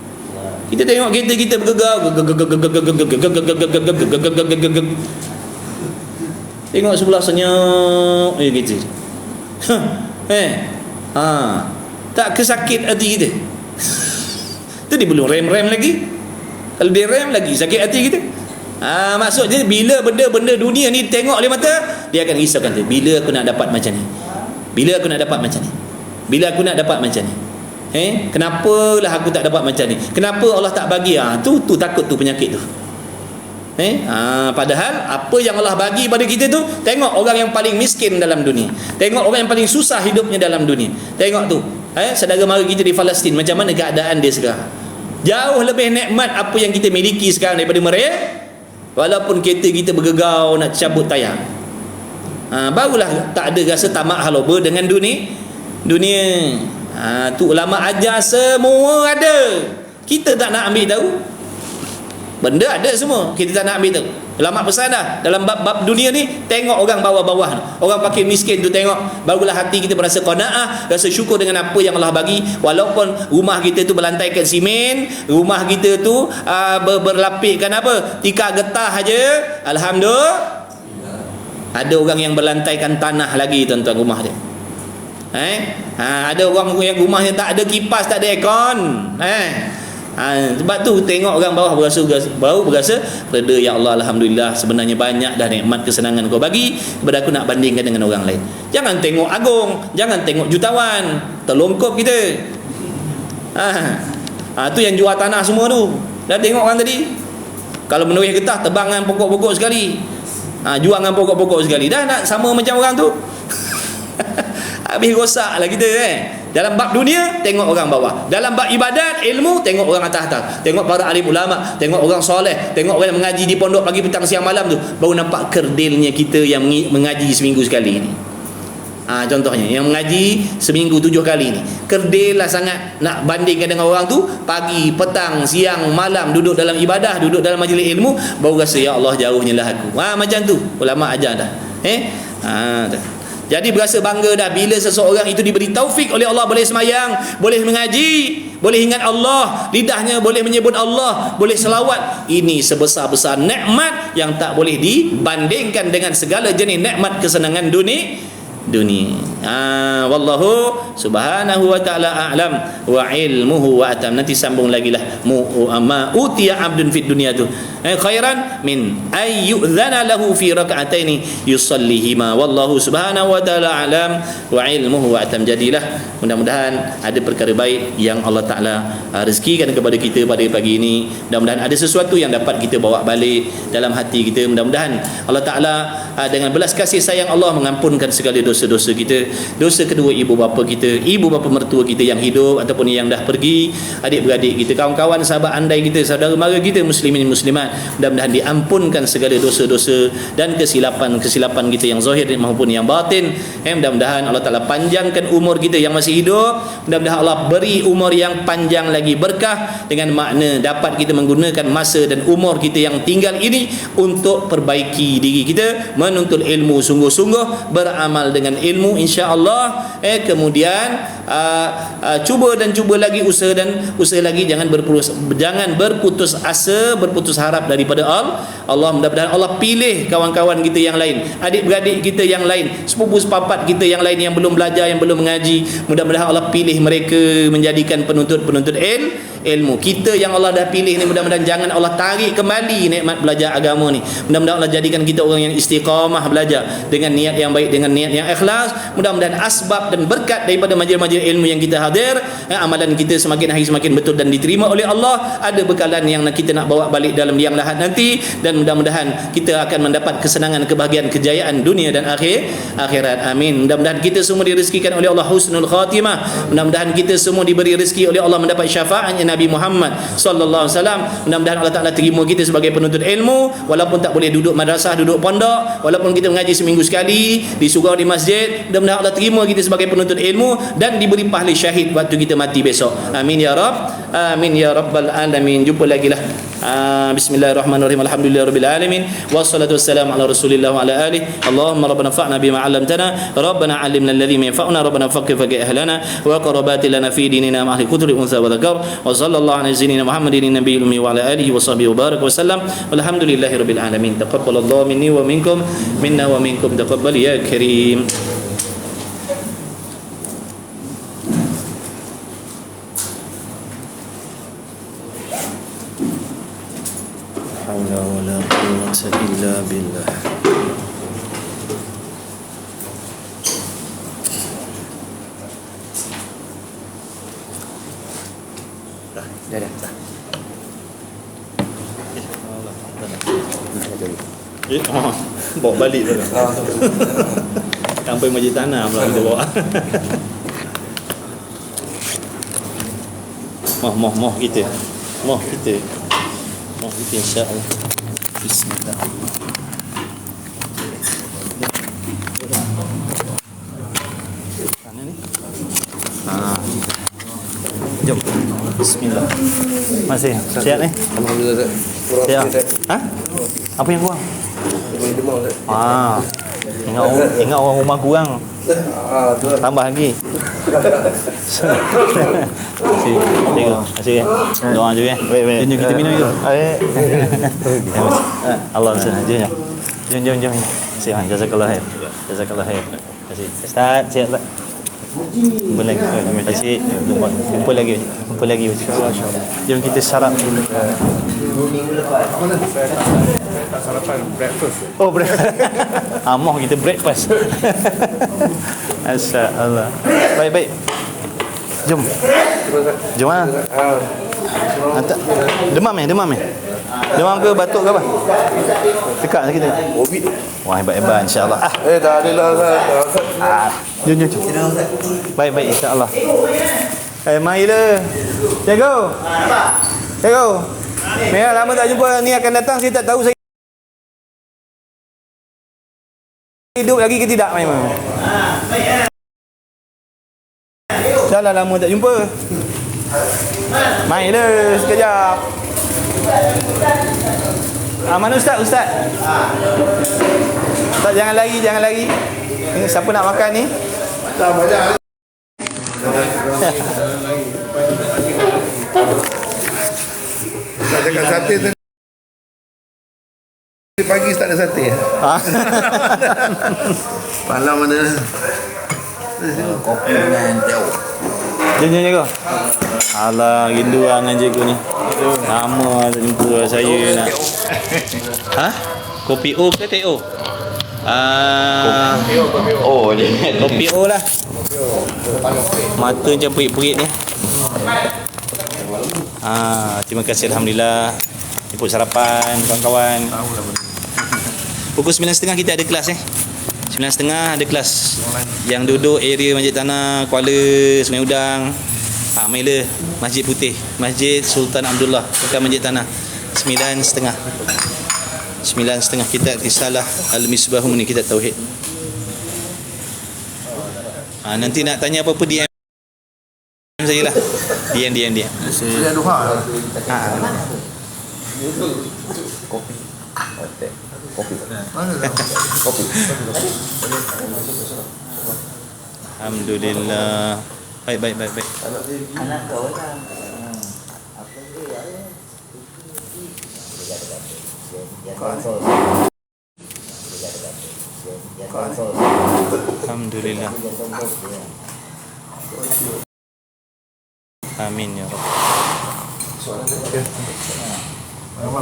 A: Kita tengok kereta kita bergegar, tengok sebelah senyap gitu. Tak kesakit hati kita. Tu dia belum rem lagi. Kalau dia rem lagi sakit hati kita. Maksudnya bila benda-benda dunia ni tengok oleh mata, dia akan risaukan tu. Bila aku nak dapat macam ni? Bila aku nak dapat macam ni? Bila aku nak dapat macam ni? Kenapalah aku tak dapat macam ni? Kenapa Allah tak bagi? Tu takut tu penyakit tu. Padahal apa yang Allah bagi pada kita tu, tengok orang yang paling miskin dalam dunia, tengok orang yang paling susah hidupnya dalam dunia, tengok tu saudara mara kita di Palestin, macam mana keadaan dia sekarang. Jauh lebih nikmat apa yang kita miliki sekarang daripada mereka. Walaupun kereta kita bergegau nak cabut tayar, barulah tak ada rasa tamak haloba dengan dunia. Tu ulama ajar semua ada, kita tak nak ambil tahu. Benda ada semua, kita tak nak ambil tahu. Ulama pesan dah dalam bab dunia ni, tengok orang bawah-bawah, orang pakai miskin tu, tengok, barulah hati kita berasa qanaah, rasa syukur dengan apa yang Allah bagi. Walaupun rumah kita tu berlantaikan simen, rumah kita tu berlapikkan tikar getah aja, alhamdulillah. Ada orang yang berlantaikan tanah lagi tuan-tuan rumah dia. Ada orang yang rumahnya tak ada kipas, tak ada aircon. Sebab tu tengok orang bawah berasa reda. Ya Allah, alhamdulillah, sebenarnya banyak dah nikmat kesenangan kau bagi kepada aku, nak bandingkan dengan orang lain. Jangan tengok agung, jangan tengok jutawan, terlongkop kita. Tu yang jual tanah semua tu, dah tengok orang tadi, kalau menulis getah tebang dengan pokok-pokok sekali, jual dengan pokok-pokok sekali, dah nak sama macam orang tu. Habis rosaklah kita. Dalam bab dunia tengok orang bawah, dalam bab ibadat ilmu tengok orang atas-atas, tengok para alim ulama, tengok orang soleh, tengok orang yang mengaji di pondok pagi petang siang malam tu, baru nampak kerdilnya kita yang mengaji seminggu sekali ni. Contohnya yang mengaji seminggu 7 kali ni, kerdil lah sangat. Nak bandingkan dengan orang tu pagi petang siang malam duduk dalam ibadah, duduk dalam majlis ilmu, baru rasa ya Allah jauhnya lah aku. Macam tu ulama ajar dah. Jadi berasa bangga dah bila seseorang itu diberi taufik oleh Allah, boleh semayang, boleh mengaji, boleh ingat Allah, lidahnya boleh menyebut Allah, boleh selawat. Ini sebesar-besar nikmat yang tak boleh dibandingkan dengan segala jenis nikmat kesenangan dunia. Wallahu subhanahu wa ta'ala a'lam wa ilmuhu wa atam. Nanti sambung lagi lah ma utiya abdun fid dunya tu khairan min ay yu'dhana lahu fi rak'ataini yusallihima. Wallahu subhanahu wa ta'ala a'lam wa ilmuhu wa atam. Jadilah mudah-mudahan ada perkara baik yang Allah Ta'ala rezekikan kepada kita pada pagi ini. Mudah-mudahan ada sesuatu yang dapat kita bawa balik dalam hati kita. Mudah-mudahan Allah Ta'ala dengan belas kasih sayang Allah mengampunkan segala dosa-dosa kita, dosa kedua ibu bapa kita, ibu bapa mertua kita yang hidup ataupun yang dah pergi, adik-beradik kita, kawan-kawan, sahabat andai kita, saudara mara kita, muslimin muslimat. Mudah-mudahan diampunkan segala dosa-dosa dan kesilapan kita yang zahir maupun yang batin. Mudah-mudahan Allah Ta'ala panjangkan umur kita yang masih hidup. Mudah-mudahan Allah beri umur yang panjang lagi, berkah, dengan makna dapat kita menggunakan masa dan umur kita yang tinggal ini untuk perbaiki diri kita, menuntut ilmu sungguh-sungguh, beramal dengan ilmu insya-Allah. Kemudian cuba lagi, usaha lagi, jangan berputus asa, berputus harap daripada Allah. Mudah-mudahan Allah pilih kawan-kawan kita yang lain, adik-beradik kita yang lain, sepupu sepapat kita yang lain yang belum belajar, yang belum mengaji. Mudah-mudahan Allah pilih mereka menjadikan penuntut
B: ilmu. Kita yang Allah dah pilih ni, mudah-mudahan jangan Allah tarik kembali nikmat belajar agama ni. Mudah-mudahan Allah jadikan kita orang yang istiqamah belajar dengan niat yang baik, dengan niat yang ikhlas. Mudah-mudahan asbab dan berkat daripada majlis-majlis ilmu yang kita hadir, amalan kita semakin hari semakin betul dan diterima oleh Allah. Ada bekalan yang kita nak bawa balik dalam liang lahat nanti, dan mudah-mudahan kita akan mendapat kesenangan, kebahagiaan, kejayaan dunia dan akhirat. Amin. Mudah-mudahan kita semua direzekikan oleh Allah husnul khatimah. Mudah-mudahan kita semua diberi rezeki oleh Allah mendapat syafaatnya Nabi Muhammad sallallahu alaihi wasallam. Mudah-mudahan Allah Taala terima kita sebagai penuntut ilmu, walaupun tak boleh duduk madrasah, duduk pondok, walaupun kita mengaji seminggu sekali di surau, di masjid. Mudah-mudahan Allah terima kita sebagai penuntut ilmu dan diberi pahala syahid waktu kita mati besok. Amin ya Rabb. Amin ya Rabbal alamin. Jumpa lagi lah. Bismillahirrahmanirrahim. Alhamdulillahirabbil alamin. Wassalatu wassalamu ala Rasulillah wa ala alihi. Allahumma rabbana fa'na bima 'allamtana. Rabbana 'allimna alladhi yanfa'una. Rabbana faqih faqih ahlana wa qarabati lana fi dinina ma ahli kutri unsa wa dzakar. Wa sallallahu ala sayyidina Muhammadin nabiyil ummi wa ala alihi wa sahbihi wa baraka wa sallam. Walhamdulillahirabbil alamin. Taqabbalallahu minni wa minkum, minna wa minkum. Taqabbal ya karim. La haula wala quwwata illa billah. Dah. Bawa balik tu. Sampai majlis tanah pula kita bawa. Moh kita. Moh kita insya-Allah. Bismillah. Mana ni? Jom. Bismillah. Masih siap ni?
C: Alhamdulillah.
B: Siap. Apa yang kurang? Ingat orang rumah kurang. Tambah lagi. Terima kasih. Doa je ya. Baik. Jom kita minum dulu. Allah sengaja. Jom. Siap. Jazakallah khair. Terima kasih. Ustaz, siap tak? Jumpa lagi. Terima kasih. Jumpa lagi. Jom kita syarab dulu.
C: Sarapan breakfast.
B: Oh, breakfast. Amoh kita breakfast. Masya-Allah. Baik. Jom ah. Demam Demam ke batuk ke apa? Tekak sakit tak?
C: Covid.
B: Wah, hebat insya-Allah.
C: Dah ada lah.
B: Jom. Baik insya-Allah. Marilah. Jago. Merah lama tak jumpa, ni akan datang saya tak tahu saya hidup lagi ke tidak memang. Dah lah lama tak jumpa. Marilah sekejap. Mana Ustaz? Ustaz, jangan lari. Ini siapa nak makan ni?
C: Tak banyak. Nak cakap sate tu pagi tak ada sate. Malam mana? Kopi dengan jauh.
B: Jom kau. Alah, rindu dengan cikgu ni. Lama tak jumpa saya nak. Kopi O ke teh O? Kopi O lah. Mata macam perit-perit ni. Terima kasih, alhamdulillah. Ikut sarapan kawan-kawan. Pukul 9.30 kita ada kelas 9.30 ada kelas. Yang duduk area Masjid Tanah, Kuala, Sungai Udang, Mailah Masjid Putih, Masjid Sultan Abdullah, bukan Masjid Tanah. 9.30 kita risalah Al-Misbahum ni, kita tauhid. Nanti nak tanya apa-apa DM saya lah. DM.
C: Saya duha. Kopi.
B: Alhamdulillah. Baik.
D: Anak kau kan apa dia?
B: Alhamdulillah. Amin ya Rabb.
C: Gamal,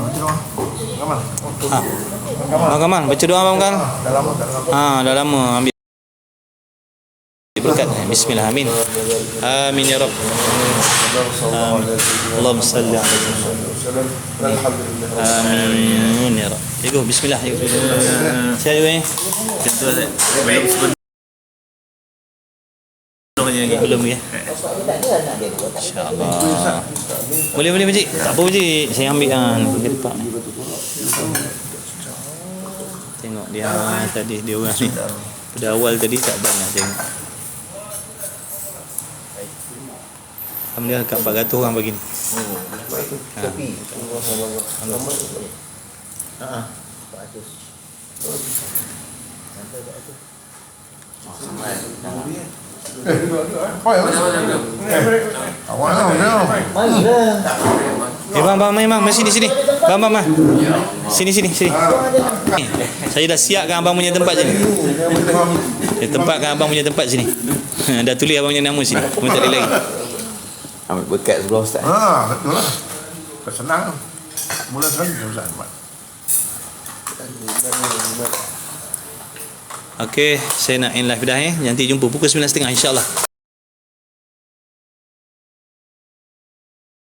C: baca doa. Gamal.
A: Kamal, baca doa Abang Kang.
C: Dah lama, dah lama.
A: Dah lama ambil berkat. Bismillah, amin. Amin ya Rabb. Allahumma salli ala amin ya Rabb. Cikgu, bismillah. Saya juga ni. Belum ya. InsyaAllah. Boleh Pakcik. Tak apa Pakcik. Saya ambil ke depan. Tengok dia tadi dia orang ni. Pada awal tadi tak banyak tengok. Alhamdulillah kat 400 orang bagi ni.
D: Kopi.
C: Awak tahu dah.
A: Bang, mai sini. Bang. Sini. Saya dah siapkan abang punya tempat sini. Saya tempatkan abang punya tempat sini. Dah tulis abang punya nama sini. Pun tak ada lagi.
D: Ambil berkat sebelah Ustaz.
C: Betul lah. Tak senang. Mula sekali Ustaz.
A: Okey, saya nak end live dah Nanti jumpa pukul 9.30 insya-Allah.